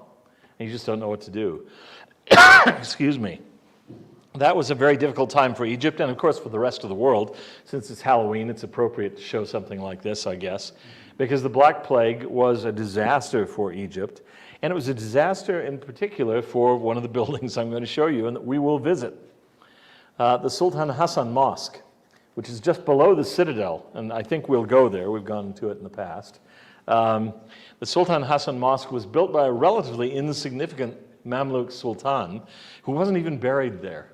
B: And you just don't know what to do. Excuse me. That was a very difficult time for Egypt, and of course for the rest of the world. Since it's Halloween, it's appropriate to show something like this, I guess, because the Black Plague was a disaster for Egypt, and it was a disaster in particular for one of the buildings I'm going to show you and that we will visit. The Sultan Hassan Mosque, which is just below the Citadel, and I think we'll go there. We've gone to it in the past. The Sultan Hassan Mosque was built by a relatively insignificant Mamluk Sultan who wasn't even buried there.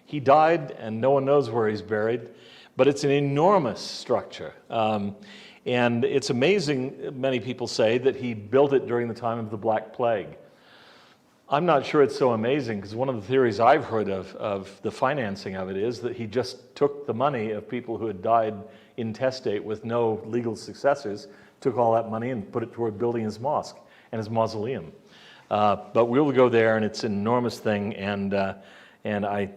B: He died, and no one knows where he's buried, but it's an enormous structure. And it's amazing, many people say, that he built it during the time of the Black Plague. I'm not sure it's so amazing, because one of the theories I've heard of the financing of it is that he just took the money of people who had died intestate with no legal successors, took all that money and put it toward building his mosque and his mausoleum. But we'll go there, and it's an enormous thing, and I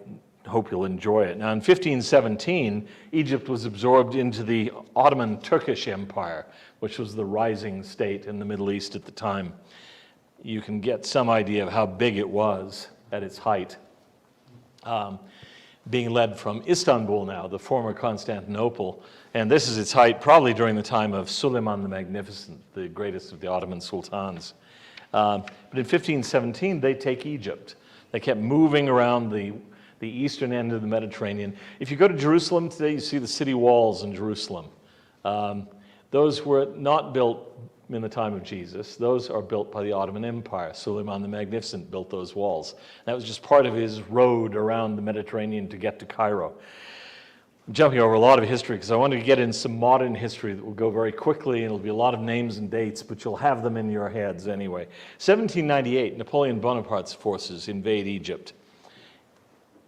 B: hope you'll enjoy it. Now, in 1517, Egypt was absorbed into the Ottoman Turkish Empire, which was the rising state in the Middle East at the time. You can get some idea of how big it was at its height. Being led from Istanbul now, the former Constantinople, and this is its height probably during the time of Suleiman the Magnificent, the greatest of the Ottoman sultans. But in 1517, they take Egypt. They kept moving around the eastern end of the Mediterranean. If you go to Jerusalem today, you see the city walls in Jerusalem. Those were not built in the time of Jesus. Those are built by the Ottoman Empire. Suleiman the Magnificent built those walls. That was just part of his road around the Mediterranean to get to Cairo. I'm jumping over a lot of history because I wanted to get in some modern history that will go very quickly, and it'll be a lot of names and dates, but you'll have them in your heads anyway. 1798, Napoleon Bonaparte's forces invade Egypt.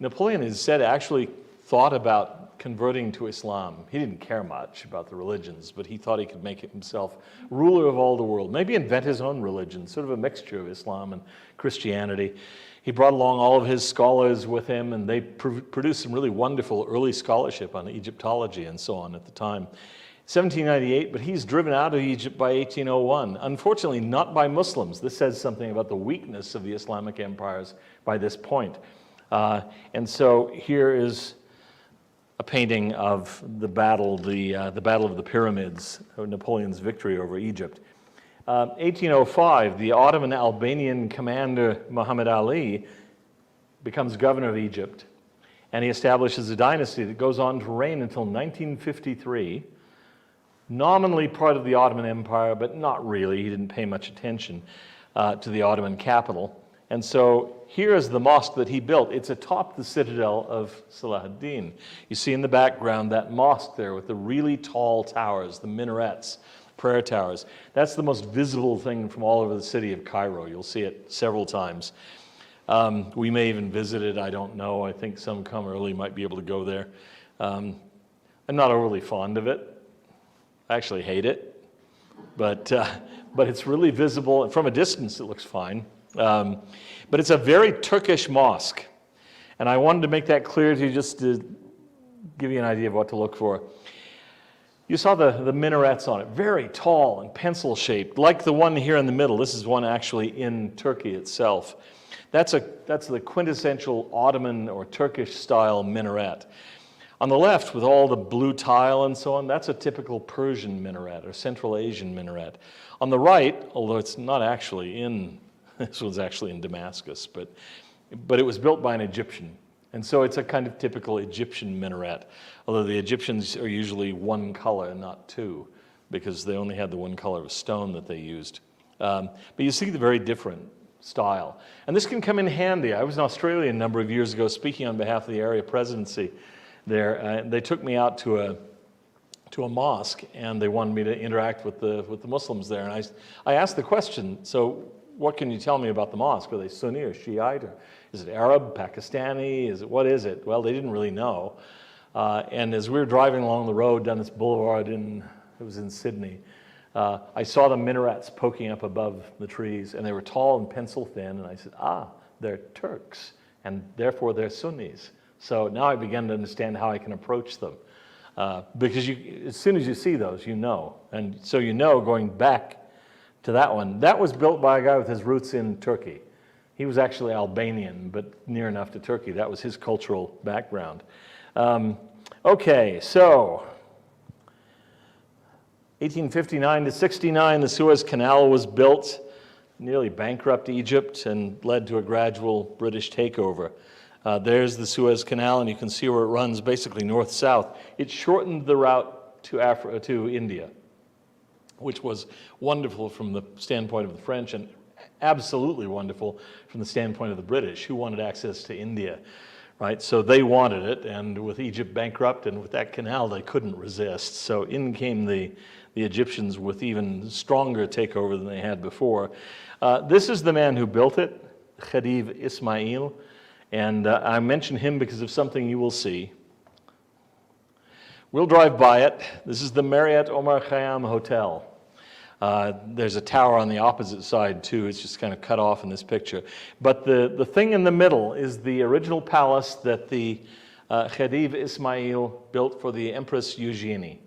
B: Napoleon is said actually thought about converting to Islam. He didn't care much about the religions, but he thought he could make himself ruler of all the world, maybe invent his own religion, sort of a mixture of Islam and Christianity. He brought along all of his scholars with him, and they produced some really wonderful early scholarship on Egyptology and so on at the time. 1798, but he's driven out of Egypt by 1801. Unfortunately, not by Muslims. This says something about the weakness of the Islamic empires by this point. And so here is a painting of the battle, the Battle of the Pyramids, Napoleon's victory over Egypt. 1805, the Ottoman Albanian commander Muhammad Ali becomes governor of Egypt, and he establishes a dynasty that goes on to reign until 1953, nominally part of the Ottoman Empire, but not really. He didn't pay much attention to the Ottoman capital. And so here is the mosque that he built. It's atop the citadel of Salahuddin. You see in the background that mosque there with the really tall towers, the minarets, prayer towers. That's the most visible thing from all over the city of Cairo. You'll see it several times. We may even visit it, I don't know. I think some come early might be able to go there. I'm not overly fond of it. I actually hate it. But it's really visible. From a distance, it looks fine. But it's a very Turkish mosque. And I wanted to make that clear to you just to give you an idea of what to look for. You saw the minarets on it, very tall and pencil-shaped, like the one here in the middle. This is one actually in Turkey itself. That's the quintessential Ottoman or Turkish-style minaret. On the left, with all the blue tile and so on, that's a typical Persian minaret or Central Asian minaret. On the right, although it's not actually in, this one's actually in Damascus, but it was built by an Egyptian. And so it's a kind of typical Egyptian minaret, although the Egyptians are usually one color, not two, because they only had the one color of stone that they used. But you see the very different style. And this can come in handy. I was in Australia a number of years ago speaking on behalf of the area presidency there. They took me out to a mosque, and they wanted me to interact with the Muslims there. And I asked the question, so what can you tell me about the mosque? Are they Sunni or Shiite? Or is it Arab, Pakistani? What is it? Well, they didn't really know. And as we were driving along the road down this boulevard it was in Sydney, I saw the minarets poking up above the trees, and they were tall and pencil thin, and I said, they're Turks, and therefore they're Sunnis. So now I began to understand how I can approach them. Because as soon as you see those, you know. And so you know, going back to that one, that was built by a guy with his roots in Turkey. He was actually Albanian, but near enough to Turkey. That was his cultural background. Okay, so 1859 to 69, the Suez Canal was built, nearly bankrupt Egypt and led to a gradual British takeover. There's the Suez Canal, and you can see where it runs basically north-south. It shortened the route to India, which was wonderful from the standpoint of the French and absolutely wonderful from the standpoint of the British, who wanted access to India, right? So they wanted it, and with Egypt bankrupt and with that canal, they couldn't resist. So in came the Egyptians with even stronger takeover than they had before. This is the man who built it, Khedive Ismail, and I mention him because of something you will see. We'll drive by it. This is the Marriott Omar Khayyam Hotel. There's a tower on the opposite side too. It's just kind of cut off in this picture. But the thing in the middle is the original palace that the Khedive Ismail built for the Empress Eugenie,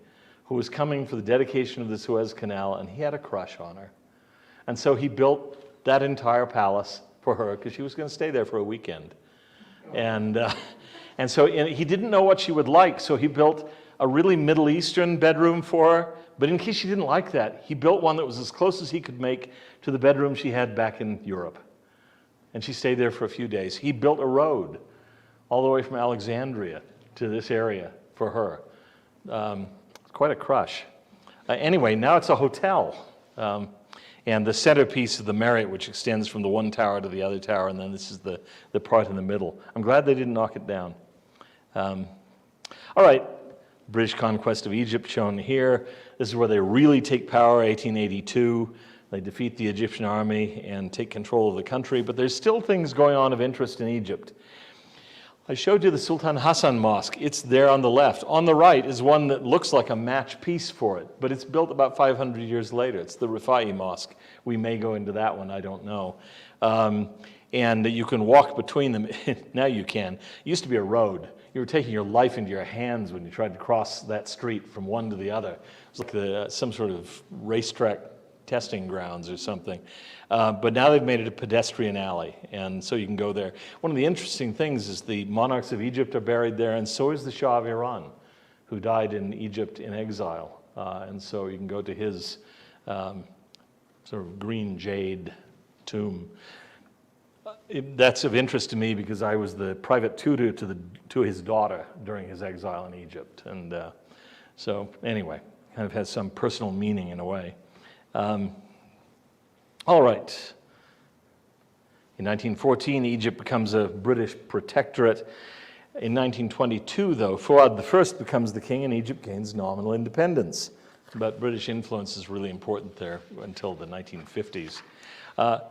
B: who was coming for the dedication of the Suez Canal, and he had a crush on her. And so he built that entire palace for her because she was going to stay there for a weekend. And so he didn't know what she would like, so he built a really Middle Eastern bedroom for her. But in case she didn't like that, he built one that was as close as he could make to the bedroom she had back in Europe. And she stayed there for a few days. He built a road all the way from Alexandria to this area for her. Quite a crush. Anyway, now it's a hotel. And the centerpiece of the Marriott, which extends from the one tower to the other tower, and then this is the part in the middle. I'm glad they didn't knock it down. All right, British conquest of Egypt shown here. This is where they really take power, 1882. They defeat the Egyptian army and take control of the country, but there's still things going on of interest in Egypt. I showed you the Sultan Hassan Mosque. It's there on the left. On the right is one that looks like a match piece for it, but it's built about 500 years later. It's the Rifai Mosque. We may go into that one, I don't know. And you can walk between them. Now you can. It used to be a road. You were taking your life into your hands when you tried to cross that street from one to the other. It was like some sort of racetrack testing grounds or something. But now they've made it a pedestrian alley, and so you can go there. One of the interesting things is the monarchs of Egypt are buried there, and so is the Shah of Iran, who died in Egypt in exile. And so you can go to his sort of green jade tomb. That's of interest to me because I was the private tutor to his daughter during his exile in Egypt. And so anyway, kind of has some personal meaning in a way. All right. In 1914, Egypt becomes a British protectorate. In 1922, though, Fuad I becomes the king and Egypt gains nominal independence. But British influence is really important there until the 1950s.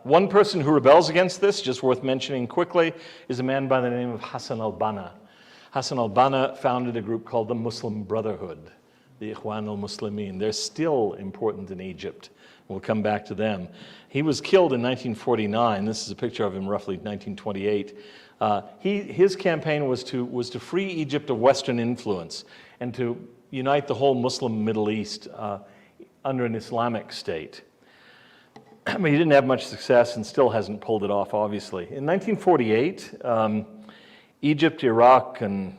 B: One person who rebels against this, just worth mentioning quickly, is a man by the name of Hassan al-Banna. Hassan al-Banna founded a group called the Muslim Brotherhood, the Ikhwan al-Muslimin. They're still important in Egypt. We'll come back to them. He was killed in 1949. This is a picture of him roughly 1928. His campaign was to free Egypt of Western influence and to unite the whole Muslim Middle East under an Islamic state. I mean, he didn't have much success and still hasn't pulled it off, obviously. In 1948, Egypt, Iraq, and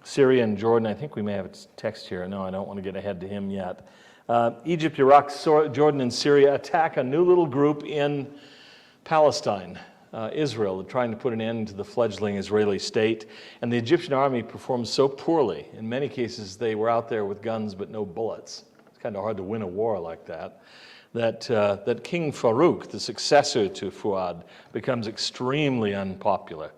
B: Syria and Jordan, I think we may have a text here. No, I don't want to get ahead to him yet. Egypt, Iraq, Jordan, and Syria attack a new little group in Palestine, Israel, trying to put an end to the fledgling Israeli state. And the Egyptian army performed so poorly. In many cases, they were out there with guns but no bullets. It's kind of hard to win a war like that. That King Farouk, the successor to Fuad, becomes extremely unpopular.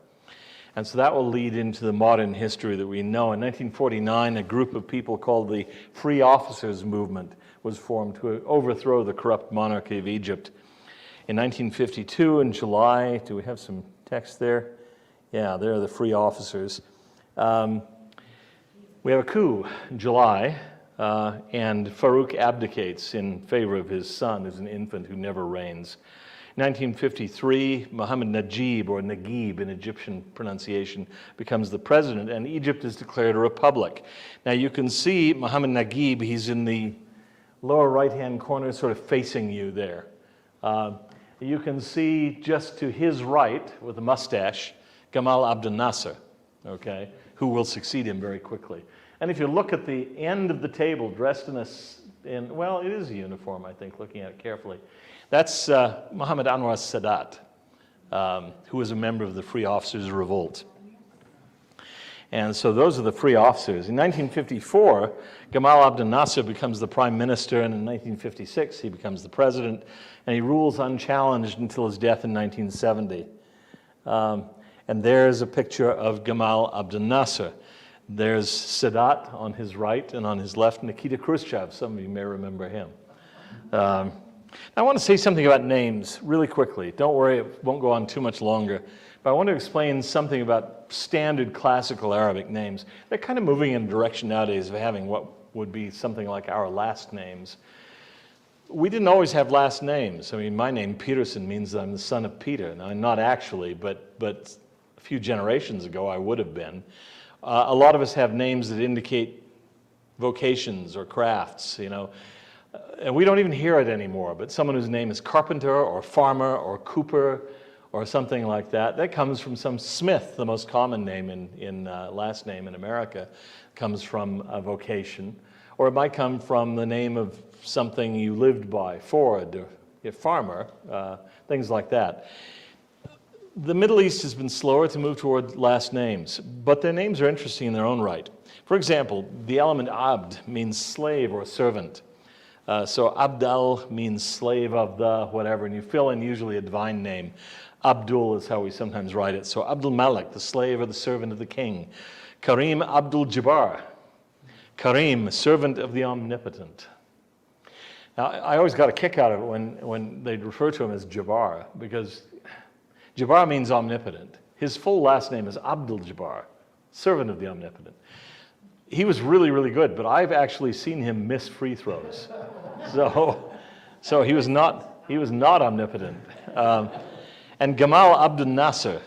B: And so that will lead into the modern history that we know. In 1949, a group of people called the Free Officers Movement was formed to overthrow the corrupt monarchy of Egypt. In 1952, in July, do we have some text there? Yeah, there are the Free Officers. We have a coup in July, and Farouk abdicates in favor of his son, who's an infant who never reigns. 1953, Mohammed Najib, or Naguib in Egyptian pronunciation, becomes the president, and Egypt is declared a republic. Now you can see Mohammed Naguib, he's in the lower right-hand corner, sort of facing you there. You can see just to his right, with a mustache, Gamal Abdel Nasser, okay, who will succeed him very quickly. And if you look at the end of the table, dressed well, it is a uniform, I think, looking at it carefully. That's Mohammed Anwar Sadat, who was a member of the Free Officers Revolt. And so those are the Free Officers. In 1954, Gamal Abdel Nasser becomes the prime minister, and in 1956 he becomes the president, and he rules unchallenged until his death in 1970. And there's a picture of Gamal Abdel Nasser. There's Sadat on his right, and on his left, Nikita Khrushchev. Some of you may remember him. I want to say something about names really quickly. Don't worry, it won't go on too much longer. But I want to explain something about standard classical Arabic names. They're kind of moving in a direction nowadays of having what would be something like our last names. We didn't always have last names. I mean, my name, Peterson, means that I'm the son of Peter. Now, I'm not actually, but a few generations ago I would have been. A lot of us have names that indicate vocations or crafts, you know. And we don't even hear it anymore, but someone whose name is Carpenter or Farmer or Cooper or something like that, that comes from some Smith, the most common name in last name in America, comes from a vocation. Or it might come from the name of something you lived by, Ford, or Farmer, things like that. The Middle East has been slower to move toward last names, but their names are interesting in their own right. For example, the element abd means slave or servant. So Abdal means slave of the whatever, and you fill in usually a divine name. Abdul is how we sometimes write it. So Abdul Malik, the slave or the servant of the king. Karim Abdul Jabbar. Karim, servant of the omnipotent. Now, I always got a kick out of it when they refer to him as Jabbar, because Jabbar means omnipotent. His full last name is Abdul Jabbar, servant of the omnipotent. He was really, really good, but I've actually seen him miss free throws. So he was not omnipotent. And Gamal Abdel Nasser,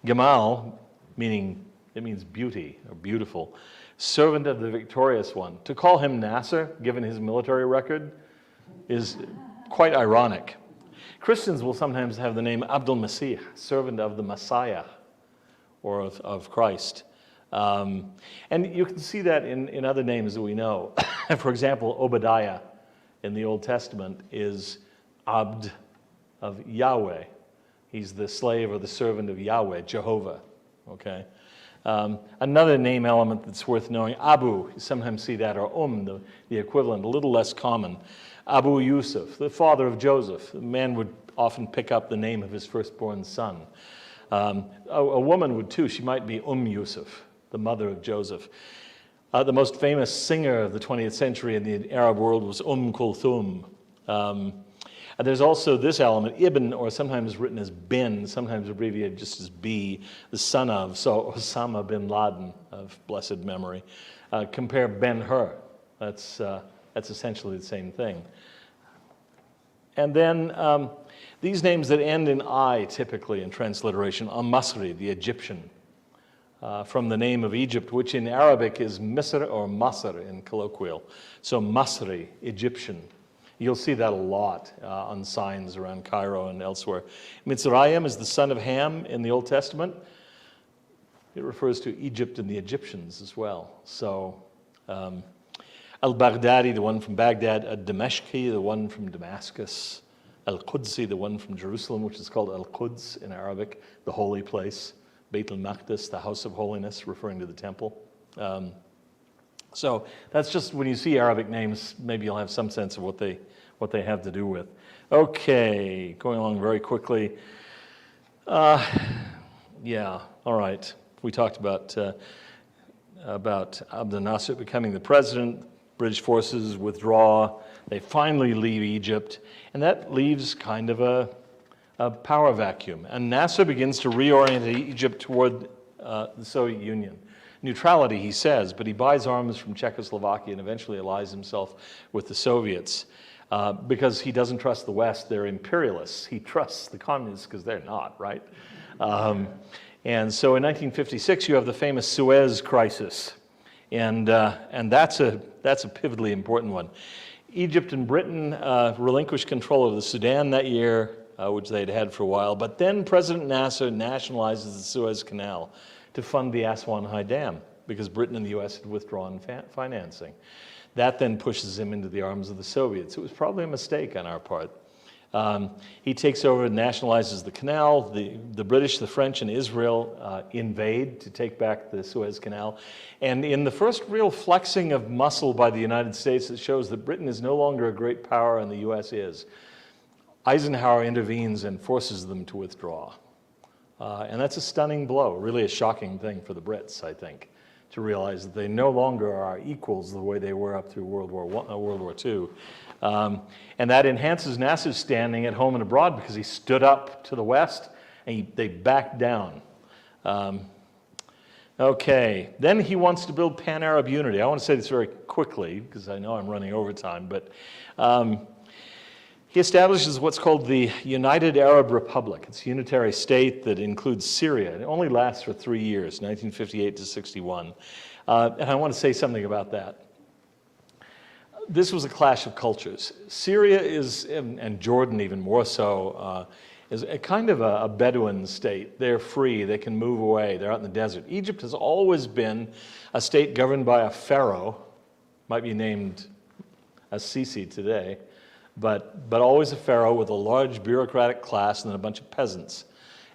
B: Gamal it means beauty or beautiful, servant of the victorious one. To call him Nasser, given his military record, is quite ironic. Christians will sometimes have the name Abdul Masih, servant of the Messiah, or of Christ. And you can see that in other names that we know. For example, Obadiah in the Old Testament is Abd of Yahweh. He's the slave or the servant of Yahweh, Jehovah. Okay. Another name element that's worth knowing, Abu. You sometimes see that, or the equivalent, a little less common. Abu Yusuf, the father of Joseph. A man would often pick up the name of his firstborn son. A woman would too. She might be Yusuf, the mother of Joseph. The most famous singer of the 20th century in the Arab world was Kulthum. And there's also this element, Ibn, or sometimes written as bin, sometimes abbreviated just as B, the son of, so Osama bin Laden of blessed memory. Compare Ben-Hur. That's essentially the same thing. And then these names that end in I, typically in transliteration, Al-Masri, the Egyptian. from the name of Egypt, which in Arabic is Misr or Masr in colloquial. So Masri, Egyptian. You'll see that a lot on signs around Cairo and elsewhere. Mitzrayim is the son of Ham in the Old Testament. It refers to Egypt and the Egyptians as well. So Al-Baghdadi, the one from Baghdad, Al-Damashqi, the one from Damascus, Al-Qudsi, the one from Jerusalem, which is called Al-Quds in Arabic, the holy place, Beit al-Maqdis, the house of holiness, referring to the temple. So that's just, when you see Arabic names, maybe you'll have some sense of what they have to do with. Okay, going along very quickly. Yeah, all right. We talked about Abdel Nasser becoming the president. British forces withdraw. They finally leave Egypt, and that leaves kind of a power vacuum. And Nasser begins to reorient Egypt toward the Soviet Union. Neutrality, he says, but he buys arms from Czechoslovakia and eventually allies himself with the Soviets because he doesn't trust the West. They're imperialists. He trusts the communists because they're not, right? And so in 1956, you have the famous Suez Crisis, and that's a pivotally important one. Egypt and Britain relinquished control of the Sudan that year, which they'd had for a while, but then President Nasser nationalizes the Suez Canal to fund the Aswan High Dam because Britain and the US had withdrawn financing. That then pushes him into the arms of the Soviets. It was probably a mistake on our part. He takes over and nationalizes the canal. The British, the French, and Israel invade to take back the Suez Canal. And in the first real flexing of muscle by the United States, it shows that Britain is no longer a great power and the US is. Eisenhower intervenes and forces them to withdraw. And that's a stunning blow, really a shocking thing for the Brits, I think, to realize that they no longer are equals the way they were up through World War II. And that enhances Nasser's standing at home and abroad because he stood up to the West and they backed down. Okay, then he wants to build pan-Arab unity. I want to say this very quickly because I know I'm running over time, but he establishes what's called the United Arab Republic. It's a unitary state that includes Syria. It only lasts for 3 years, 1958 to 61. And I want to say something about that. This was a clash of cultures. Syria is, and Jordan even more so, is a kind of a Bedouin state. They're free, they can move away, they're out in the desert. Egypt has always been a state governed by a pharaoh, might be named Sisi today, but always a pharaoh with a large bureaucratic class and then a bunch of peasants.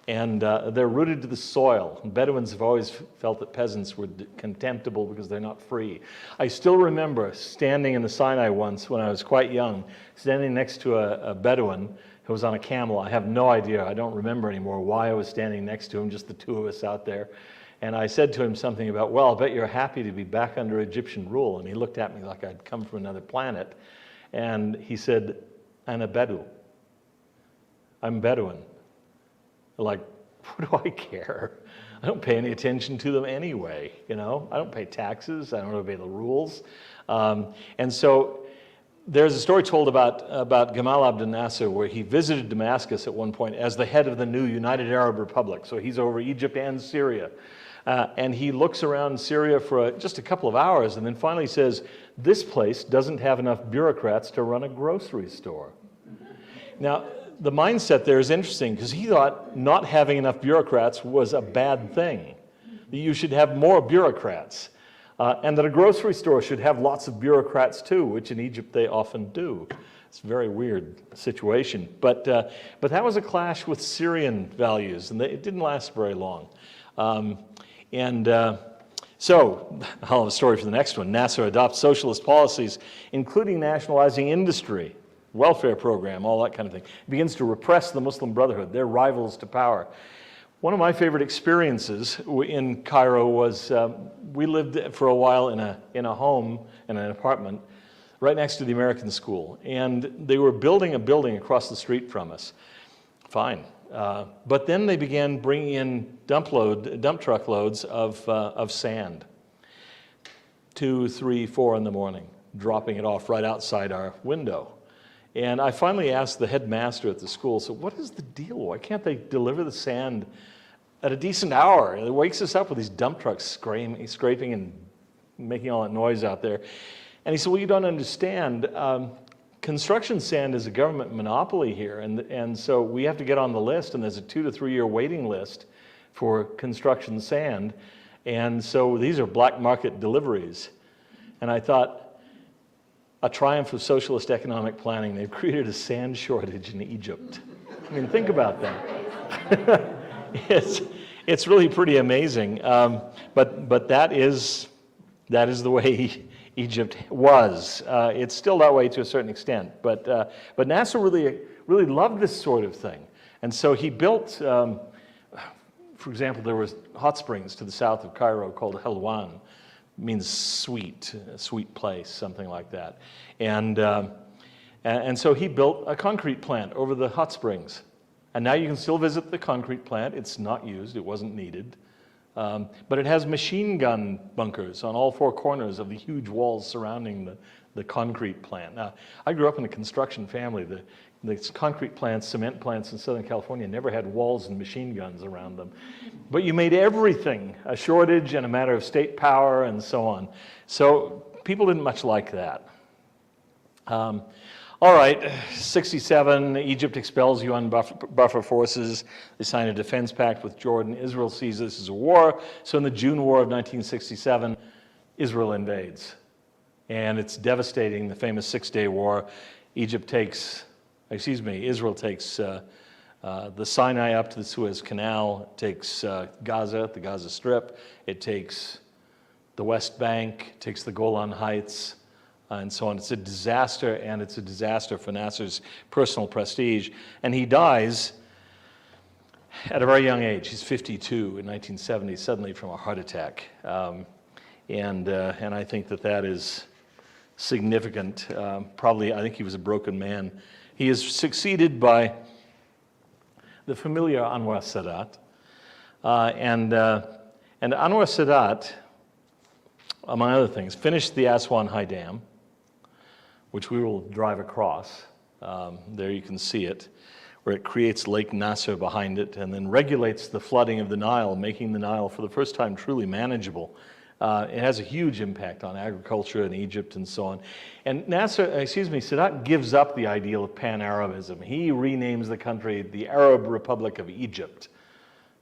B: And they're rooted to the soil. Bedouins have always felt that peasants were contemptible because they're not free. I still remember standing in the Sinai once when I was quite young, standing next to a Bedouin who was on a camel. I have no idea, I don't remember anymore why I was standing next to him, just the two of us out there. And I said to him something about, well, I'll bet you're happy to be back under Egyptian rule. And he looked at me like I'd come from another planet. And he said, "Ana Bedu. I'm Bedouin." Like, what do I care? I don't pay any attention to them anyway, you know? I don't pay taxes, I don't obey the rules. And so there's a story told about Gamal Abdel Nasser where he visited Damascus at one point as the head of the new United Arab Republic. So he's over Egypt and Syria. And he looks around Syria for just a couple of hours and then finally says, this place doesn't have enough bureaucrats to run a grocery store. Now, the mindset there is interesting because he thought not having enough bureaucrats was a bad thing. That you should have more bureaucrats. And that a grocery store should have lots of bureaucrats too, which in Egypt they often do. It's a very weird situation. But that was a clash with Syrian values, and it didn't last very long. So I'll have a story for the next one. Nasser adopts socialist policies, including nationalizing industry, welfare program, all that kind of thing. He begins to repress the Muslim Brotherhood, their rivals to power. One of my favorite experiences in Cairo was we lived for a while in a home, in an apartment, right next to the American school. And they were building a building across the street from us. Fine. But then they began bringing in dump truck loads of sand, 2, 3, 4 in the morning, dropping it off right outside our window. And I finally asked the headmaster at the school, so what is the deal? Why can't they deliver the sand at a decent hour. It wakes us up with these dump trucks scraping and making all that noise out there. And he said, well, you don't understand. Construction sand is a government monopoly here, and so we have to get on the list, and there's a 2 to 3 year waiting list for construction sand, and so these are black market deliveries. And I thought, a triumph of socialist economic planning. They've created a sand shortage in Egypt. I mean, think about that. It's really pretty amazing, but that is the way Egypt was. It's still that way to a certain extent, but Nasser really loved this sort of thing, and so he built. For example, there was hot springs to the south of Cairo called Helwan, means sweet, a sweet place, something like that, and so he built a concrete plant over the hot springs, and now you can still visit the concrete plant. It's not used; it wasn't needed. But it has machine gun bunkers on all 4 corners of the huge walls surrounding the concrete plant. Now, I grew up in a construction family. The concrete plants, cement plants in Southern California never had walls and machine guns around them. But you made everything a shortage and a matter of state power and so on. So people didn't much like that. All right, 67, Egypt expels UN buffer forces. They sign a defense pact with Jordan. Israel sees this as a war. So in the June War of 1967, Israel invades. And it's devastating, the famous Six-Day War. Israel takes the Sinai up to the Suez Canal, it takes Gaza, the Gaza Strip, it takes the West Bank, it takes the Golan Heights, and so on. It's a disaster, and it's a disaster for Nasser's personal prestige. And he dies at a very young age. He's 52 in 1970, suddenly from a heart attack. And I think that is significant. Probably, I think he was a broken man. He is succeeded by the familiar Anwar Sadat. And Anwar Sadat, among other things, finished the Aswan High Dam, which we will drive across. There you can see it, where it creates Lake Nasser behind it and then regulates the flooding of the Nile, making the Nile for the first time truly manageable. It has a huge impact on agriculture in Egypt and so on. And Sadat gives up the ideal of Pan-Arabism. He renames the country the Arab Republic of Egypt.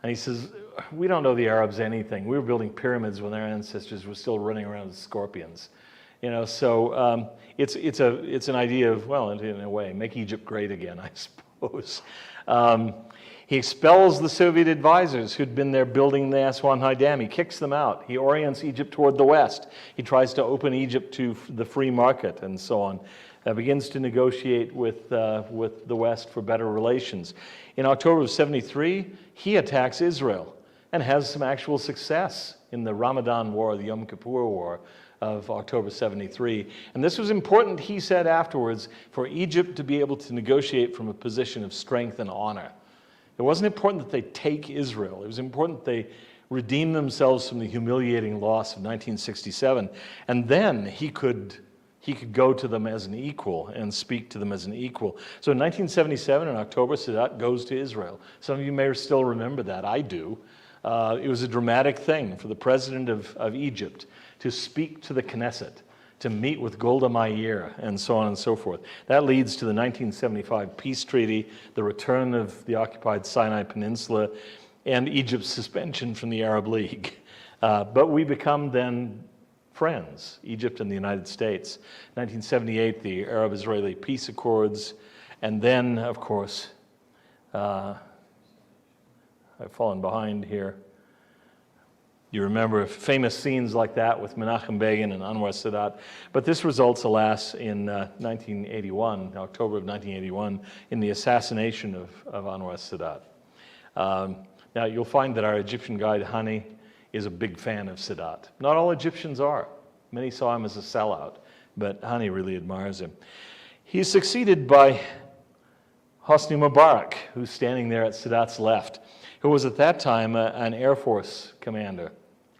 B: And he says, we don't know the Arabs anything. We were building pyramids when their ancestors were still running around with scorpions. So it's an idea of, well, in a way, make Egypt great again, I suppose. He expels the Soviet advisors who'd been there building the Aswan High Dam. He kicks them out. He orients Egypt toward the West. He tries to open Egypt to the free market and so on. Begins to negotiate with the West for better relations. In October of 73, he attacks Israel and has some actual success in the Ramadan War, the Yom Kippur War of October 73. And this was important, he said afterwards, for Egypt to be able to negotiate from a position of strength and honor. It wasn't important that they take Israel. It was important that they redeem themselves from the humiliating loss of 1967. And then he could go to them as an equal and speak to them as an equal. So in 1977, in October, Sadat goes to Israel. Some of you may still remember that. I do. It was a dramatic thing for the president of Egypt to speak to the Knesset, to meet with Golda Meir, and so on and so forth. That leads to the 1975 peace treaty, the return of the occupied Sinai Peninsula, and Egypt's suspension from the Arab League. But we become then friends, Egypt and the United States. 1978, the Arab-Israeli peace accords, and then, of course, I've fallen behind here. You remember famous scenes like that with Menachem Begin and Anwar Sadat. But this results, alas, in 1981, October of 1981, in the assassination of Anwar Sadat. Now, you'll find that our Egyptian guide, Hani, is a big fan of Sadat. Not all Egyptians are. Many saw him as a sellout, but Hani really admires him. He's succeeded by Hosni Mubarak, who's standing there at Sadat's left, who was at that time an Air Force commander,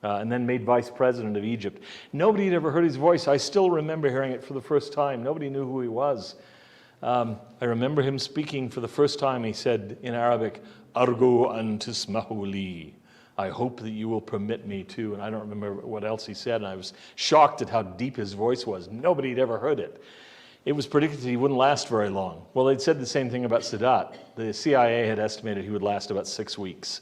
B: and then made vice president of Egypt. Nobody had ever heard his voice. I still remember hearing it for the first time. Nobody knew who he was. I remember him speaking for the first time. He said in Arabic, "Argo an tismahu li." I hope that you will permit me to, and I don't remember what else he said, and I was shocked at how deep his voice was. Nobody had ever heard it. It was predicted he wouldn't last very long. Well, they'd said the same thing about Sadat. The CIA had estimated he would last about 6 weeks.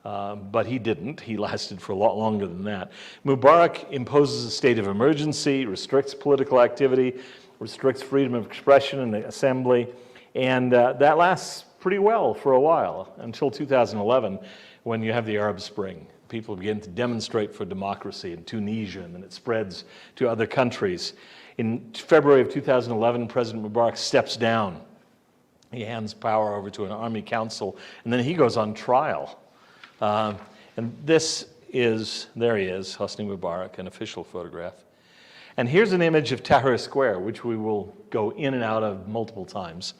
B: But he didn't. He lasted for a lot longer than that. Mubarak imposes a state of emergency, restricts political activity, restricts freedom of expression and assembly, and that lasts pretty well for a while, until 2011, when you have the Arab Spring. People begin to demonstrate for democracy in Tunisia, and then it spreads to other countries. In February of 2011, President Mubarak steps down. He hands power over to an army council, and then he goes on trial. And this is, there he is, Hosni Mubarak, an official photograph. And here's an image of Tahrir Square, which we will go in and out of multiple times.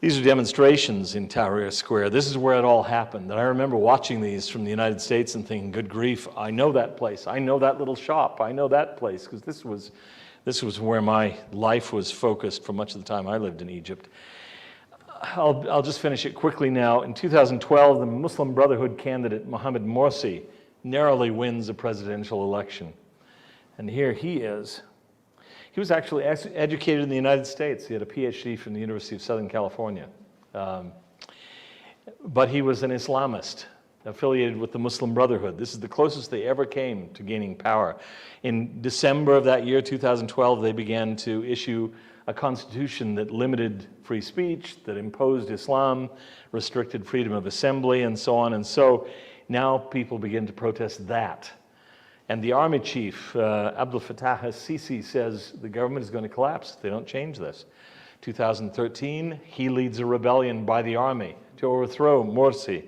B: These are demonstrations in Tahrir Square. This is where it all happened. And I remember watching these from the United States and thinking, good grief, I know that place. I know that little shop. I know that place, because this was where my life was focused for much of the time I lived in Egypt. I'll just finish it quickly now. In 2012, the Muslim Brotherhood candidate Mohamed Morsi narrowly wins a presidential election. And here he is. He was actually educated in the United States. He had a PhD from the University of Southern California. But he was an Islamist affiliated with the Muslim Brotherhood. This is the closest they ever came to gaining power. In December of that year, 2012, they began to issue a constitution that limited free speech, that imposed Islam, restricted freedom of assembly, and so on. And so now people begin to protest that. And the army chief, Abdel Fattah al-Sisi, says the government is going to collapse if they don't change this. 2013, he leads a rebellion by the army to overthrow Morsi,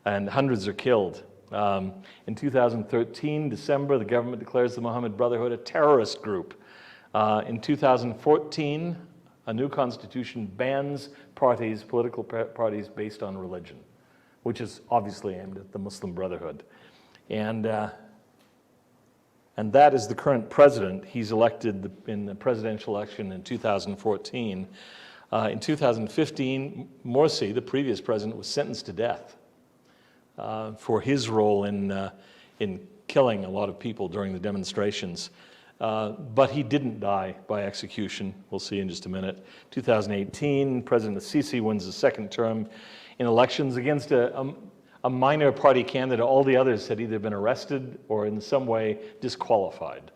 B: and hundreds are killed. In 2013, December, the government declares the Mohammed Brotherhood a terrorist group. In 2014, a new constitution bans parties, political parties based on religion, which is obviously aimed at the Muslim Brotherhood. And that is the current president. He's elected in the presidential election in 2014. In 2015, Morsi, the previous president, was sentenced to death for his role in killing a lot of people during the demonstrations. But he didn't die by execution. We'll see in just a minute. 2018, President Sisi wins the second term in elections against a minor party candidate. All the others had either been arrested or in some way disqualified.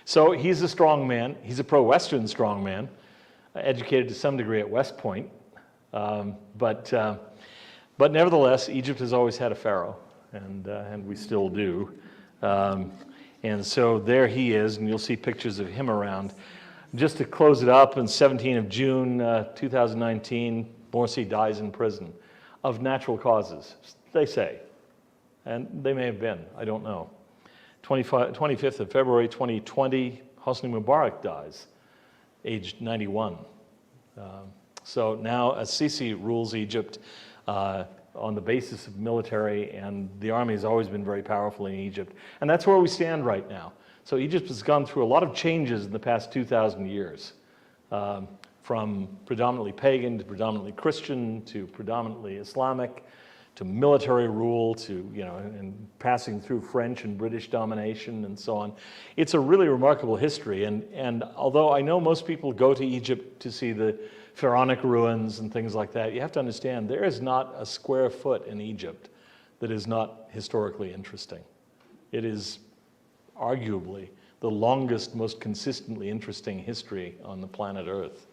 B: So he's a strong man. He's a pro-Western strong man, educated to some degree at West Point. But nevertheless, Egypt has always had a pharaoh, and we still do. And so there he is, and you'll see pictures of him around. Just to close it up, on 17th of June, 2019, Morsi dies in prison of natural causes, they say. And they may have been, I don't know. 25th of February 2020, Hosni Mubarak dies, aged 91. So now Sisi rules Egypt on the basis of military, and the army has always been very powerful in Egypt. And that's where we stand right now. So Egypt has gone through a lot of changes in the past 2,000 years, from predominantly pagan to predominantly Christian to predominantly Islamic to military rule to, and passing through French and British domination and so on. It's a really remarkable history. And although I know most people go to Egypt to see the pharaonic ruins and things like that, you have to understand there is not a square foot in Egypt that is not historically interesting. It is arguably the longest, most consistently interesting history on the planet Earth.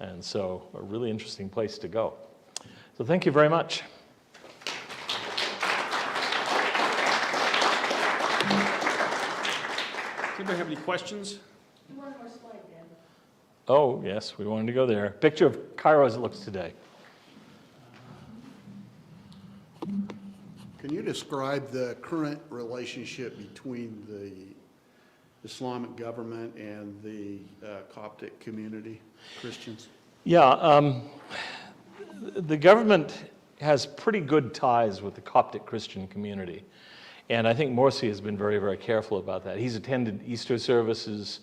B: And so a really interesting place to go. So thank you very much.
A: Does anybody have any questions?
C: One more slide, Dan.
B: Oh, yes, we wanted to go there. Picture of Cairo as it looks today.
E: Can you describe the current relationship between the Islamic government and the Coptic community, Christians?
B: Yeah, the government has pretty good ties with the Coptic Christian community. And I think Morsi has been very, very careful about that. He's attended Easter services.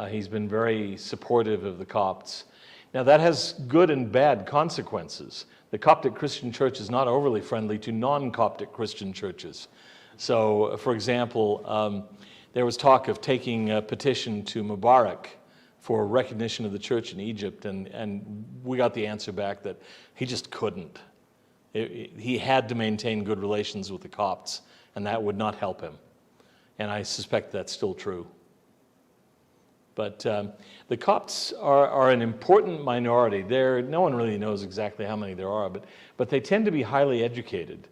B: He's been very supportive of the Copts. Now that has good and bad consequences. The Coptic Christian Church is not overly friendly to non-Coptic Christian churches. So, for example, there was talk of taking a petition to Mubarak for recognition of the church in Egypt, and we got the answer back that he just couldn't. He had to maintain good relations with the Copts, and that would not help him. And I suspect that's still true. But the Copts are an important minority. No one really knows exactly how many there are, but they tend to be highly educated.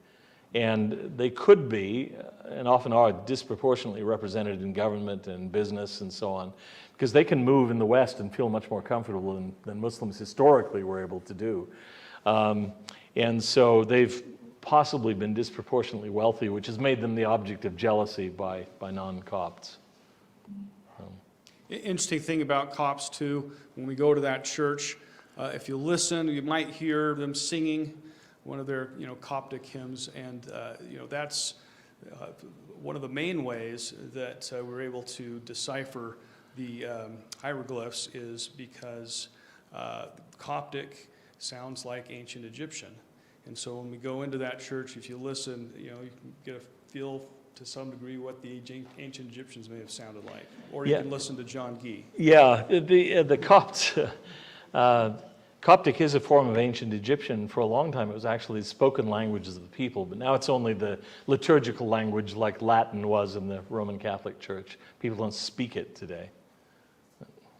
B: And they could be, and often are, disproportionately represented in government and business and so on, because they can move in the West and feel much more comfortable than Muslims historically were able to do. And so they've possibly been disproportionately wealthy, which has made them the object of jealousy by non-Copts.
A: Interesting thing about Copts too, when we go to that church, if you listen, you might hear them singing one of their, Coptic hymns, and that's one of the main ways that we're able to decipher the hieroglyphs is because Coptic sounds like ancient Egyptian, and so when we go into that church, if you listen, you can get a feel to some degree what the ancient Egyptians may have sounded like, or you can listen to John Gee.
B: Yeah, the Copts. Coptic is a form of ancient Egyptian. For a long time, it was actually the spoken languages of the people, but now it's only the liturgical language like Latin was in the Roman Catholic Church. People don't speak it today.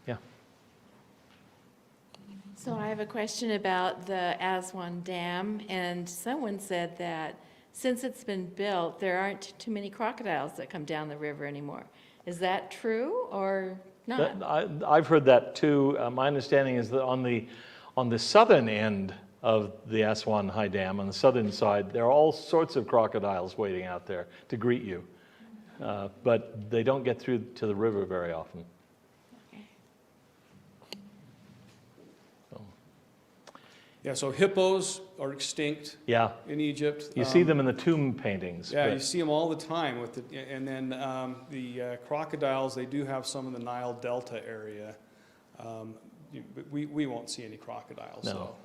B: Yeah.
C: So I have a question about the Aswan Dam, and someone said that since it's been built, there aren't too many crocodiles that come down the river anymore. Is that true or not?
B: I've heard that too. My understanding is that on the southern end of the Aswan High Dam, on the southern side, there are all sorts of crocodiles waiting out there to greet you. But they don't get through to the river very often.
A: Yeah, so hippos are extinct in Egypt.
B: You see them in the tomb paintings.
A: Yeah, you see them all the time. And then the crocodiles, they do have some in the Nile Delta area. But we won't see any crocodiles.
B: No.
A: So.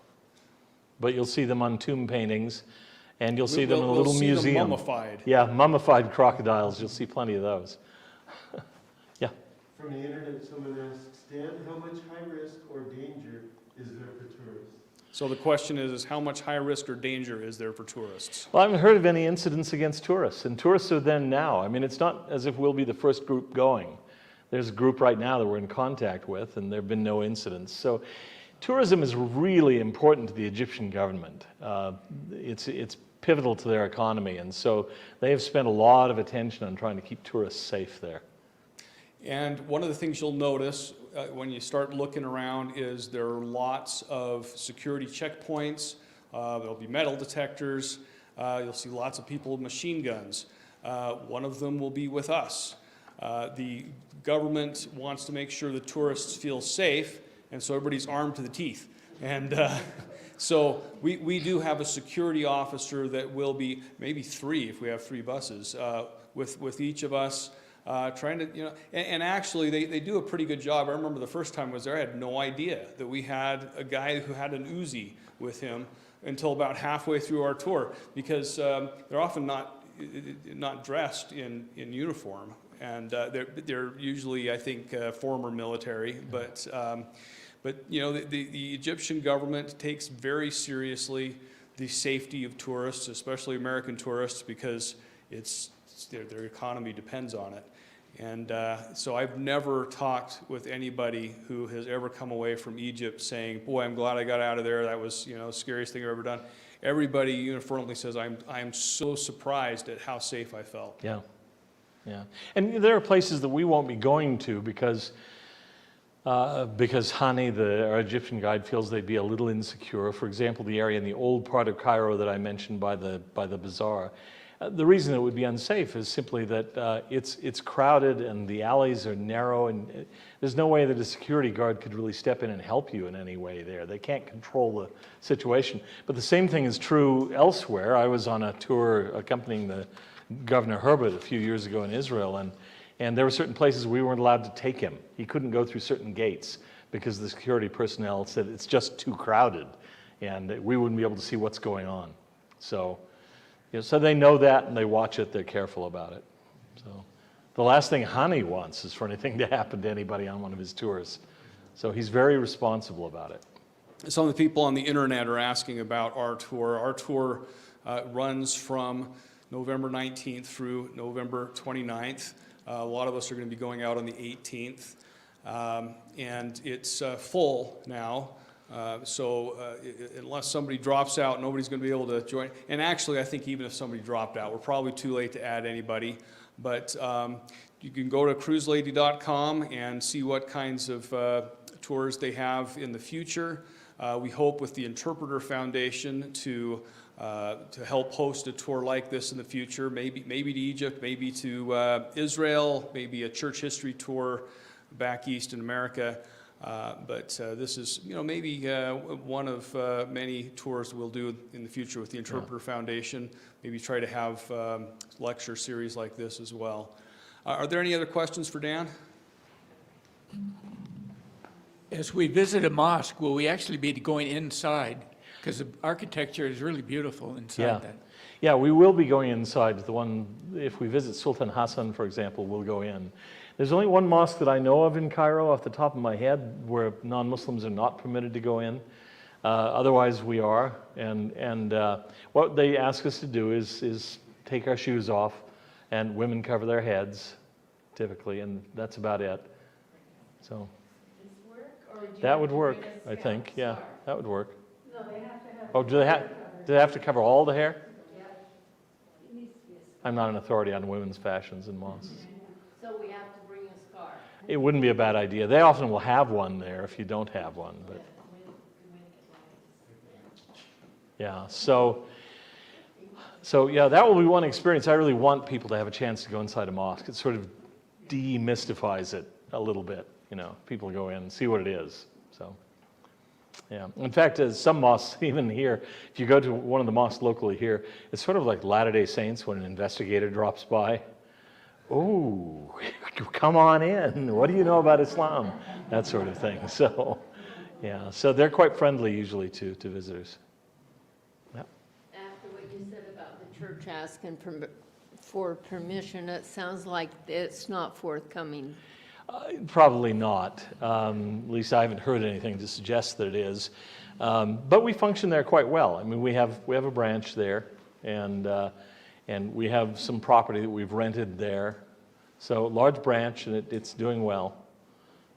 B: But you'll see them on tomb paintings, and you'll see them in a
A: we'll
B: little
A: see
B: museum.
A: Them mummified.
B: Yeah, mummified crocodiles. You'll see plenty of those. Yeah.
D: From the internet, someone asks, Dan, how much high risk or danger is there for tourists?
A: So the question is how much high risk or danger is there for tourists?
B: Well, I haven't heard of any incidents against tourists, and tourists are then now. I mean, it's not as if we'll be the first group going. There's a group right now that we're in contact with, and there have been no incidents. So tourism is really important to the Egyptian government. It's pivotal to their economy, and so they have spent a lot of attention on trying to keep tourists safe there.
A: And one of the things you'll notice when you start looking around is there are lots of security checkpoints. There'll be metal detectors. You'll see lots of people with machine guns. One of them will be with us. The government wants to make sure the tourists feel safe, and so everybody's armed to the teeth. And so we do have a security officer that will be, maybe three if we have 3 buses, with each of us. Trying to, and actually they do a pretty good job. I remember the first time I was there, I had no idea that we had a guy who had an Uzi with him until about halfway through our tour, because they're often not dressed in uniform, and they're usually, I think, former military, but the Egyptian government takes very seriously the safety of tourists, especially American tourists, because their economy depends on it. And so I've never talked with anybody who has ever come away from Egypt saying, boy, I'm glad I got out of there. That was, the scariest thing I've ever done. Everybody uniformly says, I'm so surprised at how safe I felt.
B: Yeah. And there are places that we won't be going to because Hani, our Egyptian guide, feels they'd be a little insecure. For example, the area in the old part of Cairo that I mentioned by the bazaar. The reason it would be unsafe is simply that it's crowded and the alleys are narrow, and there's no way that a security guard could really step in and help you in any way there. They can't control the situation. But the same thing is true elsewhere. I was on a tour accompanying the Governor Herbert a few years ago in Israel, and there were certain places we weren't allowed to take him. He couldn't go through certain gates because the security personnel said it's just too crowded and we wouldn't be able to see what's going on. So, so they know that and they watch it, they're careful about it. So the last thing Hani wants is for anything to happen to anybody on one of his tours. So he's very responsible about it.
A: Some of the people on the internet are asking about our tour. Our tour runs from November 19th through November 29th. A lot of us are going to be going out on the 18th. And it's full now. Unless somebody drops out, nobody's going to be able to join. And actually, I think even if somebody dropped out, we're probably too late to add anybody. But you can go to cruiselady.com and see what kinds of tours they have in the future. We hope with the Interpreter Foundation to help host a tour like this in the future, maybe to Egypt, maybe to Israel, maybe a church history tour back east in America. But this is, maybe one of many tours we'll do in the future with the Interpreter Foundation. Maybe try to have lecture series like this as well. Are there any other questions for Dan?
F: As we visit a mosque, will we actually be going inside? Because the architecture is really beautiful inside that.
B: Yeah, we will be going inside. The one, if we visit Sultan Hassan, for example, we'll go in. There's only one mosque that I know of in Cairo off the top of my head where non-Muslims are not permitted to go in. Otherwise, we are. And what they ask us to do is take our shoes off, and women cover their heads, typically, and that's about it. So that would work, I think. Yeah, that would work.
C: No, they have to have.
B: Oh, do they have to cover all the hair?
C: Yeah. It needs to be a scarf.
B: I'm not an authority on women's fashions in mosques.
C: So we have to bring a scarf.
B: It wouldn't be a bad idea. They often will have one there if you don't have one. But yeah, so yeah, that will be one experience. I really want people to have a chance to go inside a mosque. It sort of demystifies it a little bit. People go in and see what it is. So. Yeah. In fact, some mosques, even here, if you go to one of the mosques locally here, it's sort of like Latter-day Saints when an investigator drops by. Oh, come on in. What do you know about Islam? That sort of thing. So, yeah. So they're quite friendly usually to visitors. Yeah.
G: After what you said about the church asking for permission, it sounds like it's not forthcoming.
B: Probably not. At least I haven't heard anything to suggest that it is. But we function there quite well. I mean, we have a branch there, and we have some property that we've rented there. So large branch, and it's doing well.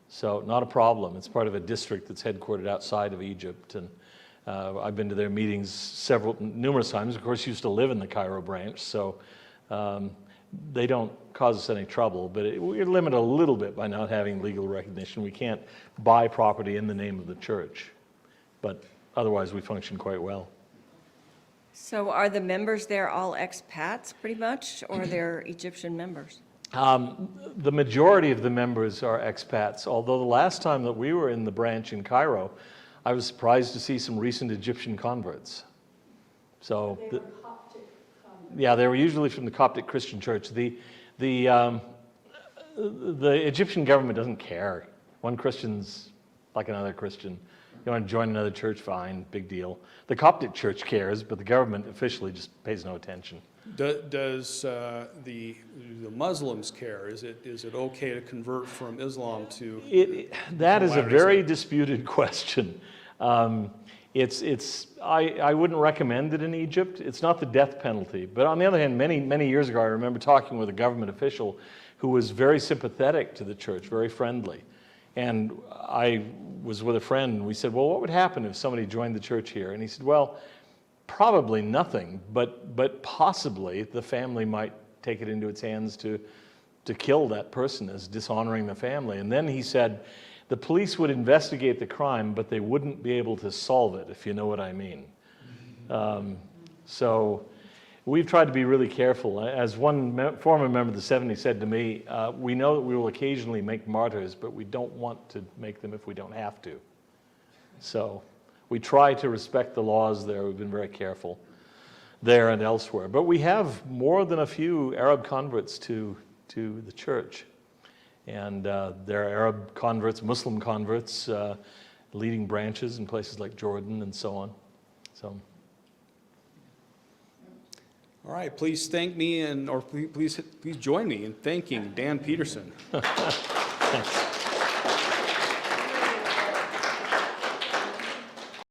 B: So not a problem. It's part of a district that's headquartered outside of Egypt, and I've been to their meetings numerous times. Of course, used to live in the Cairo branch, so. They don't cause us any trouble, but we're limited a little bit by not having legal recognition. We can't buy property in the name of the church, but otherwise we function quite well.
H: So are the members there all expats pretty much, or they're Egyptian members?
B: The majority of the members are expats, although the last time that we were in the branch in Cairo, I was surprised to see some recent Egyptian converts. So. Yeah, they were usually from the Coptic Christian Church. The Egyptian government doesn't care. One Christian's like another Christian. You want to join another church, fine, big deal. The Coptic Church cares, but the government officially just pays no attention.
A: Does the Muslims care? Is it okay to convert from Islam to?
B: That is a very disputed question. I wouldn't recommend it in Egypt. It's not the death penalty. But on the other hand, many years ago, I remember talking with a government official who was very sympathetic to the church, very friendly. And I was with a friend, and we said, well, what would happen if somebody joined the church here? And he said, well, probably nothing, but possibly the family might take it into its hands to kill that person as dishonoring the family. And then he said, the police would investigate the crime, but they wouldn't be able to solve it, if you know what I mean. So we've tried to be really careful. As one former member of the 70s said to me, we know that we will occasionally make martyrs, but we don't want to make them if we don't have to. So we try to respect the laws there. We've been very careful there and elsewhere. But we have more than a few Arab converts to the church. And there are Arab converts, Muslim converts, leading branches in places like Jordan and so on. So,
A: All right, please thank me or please join me in thanking Dan Peterson.
B: thanks.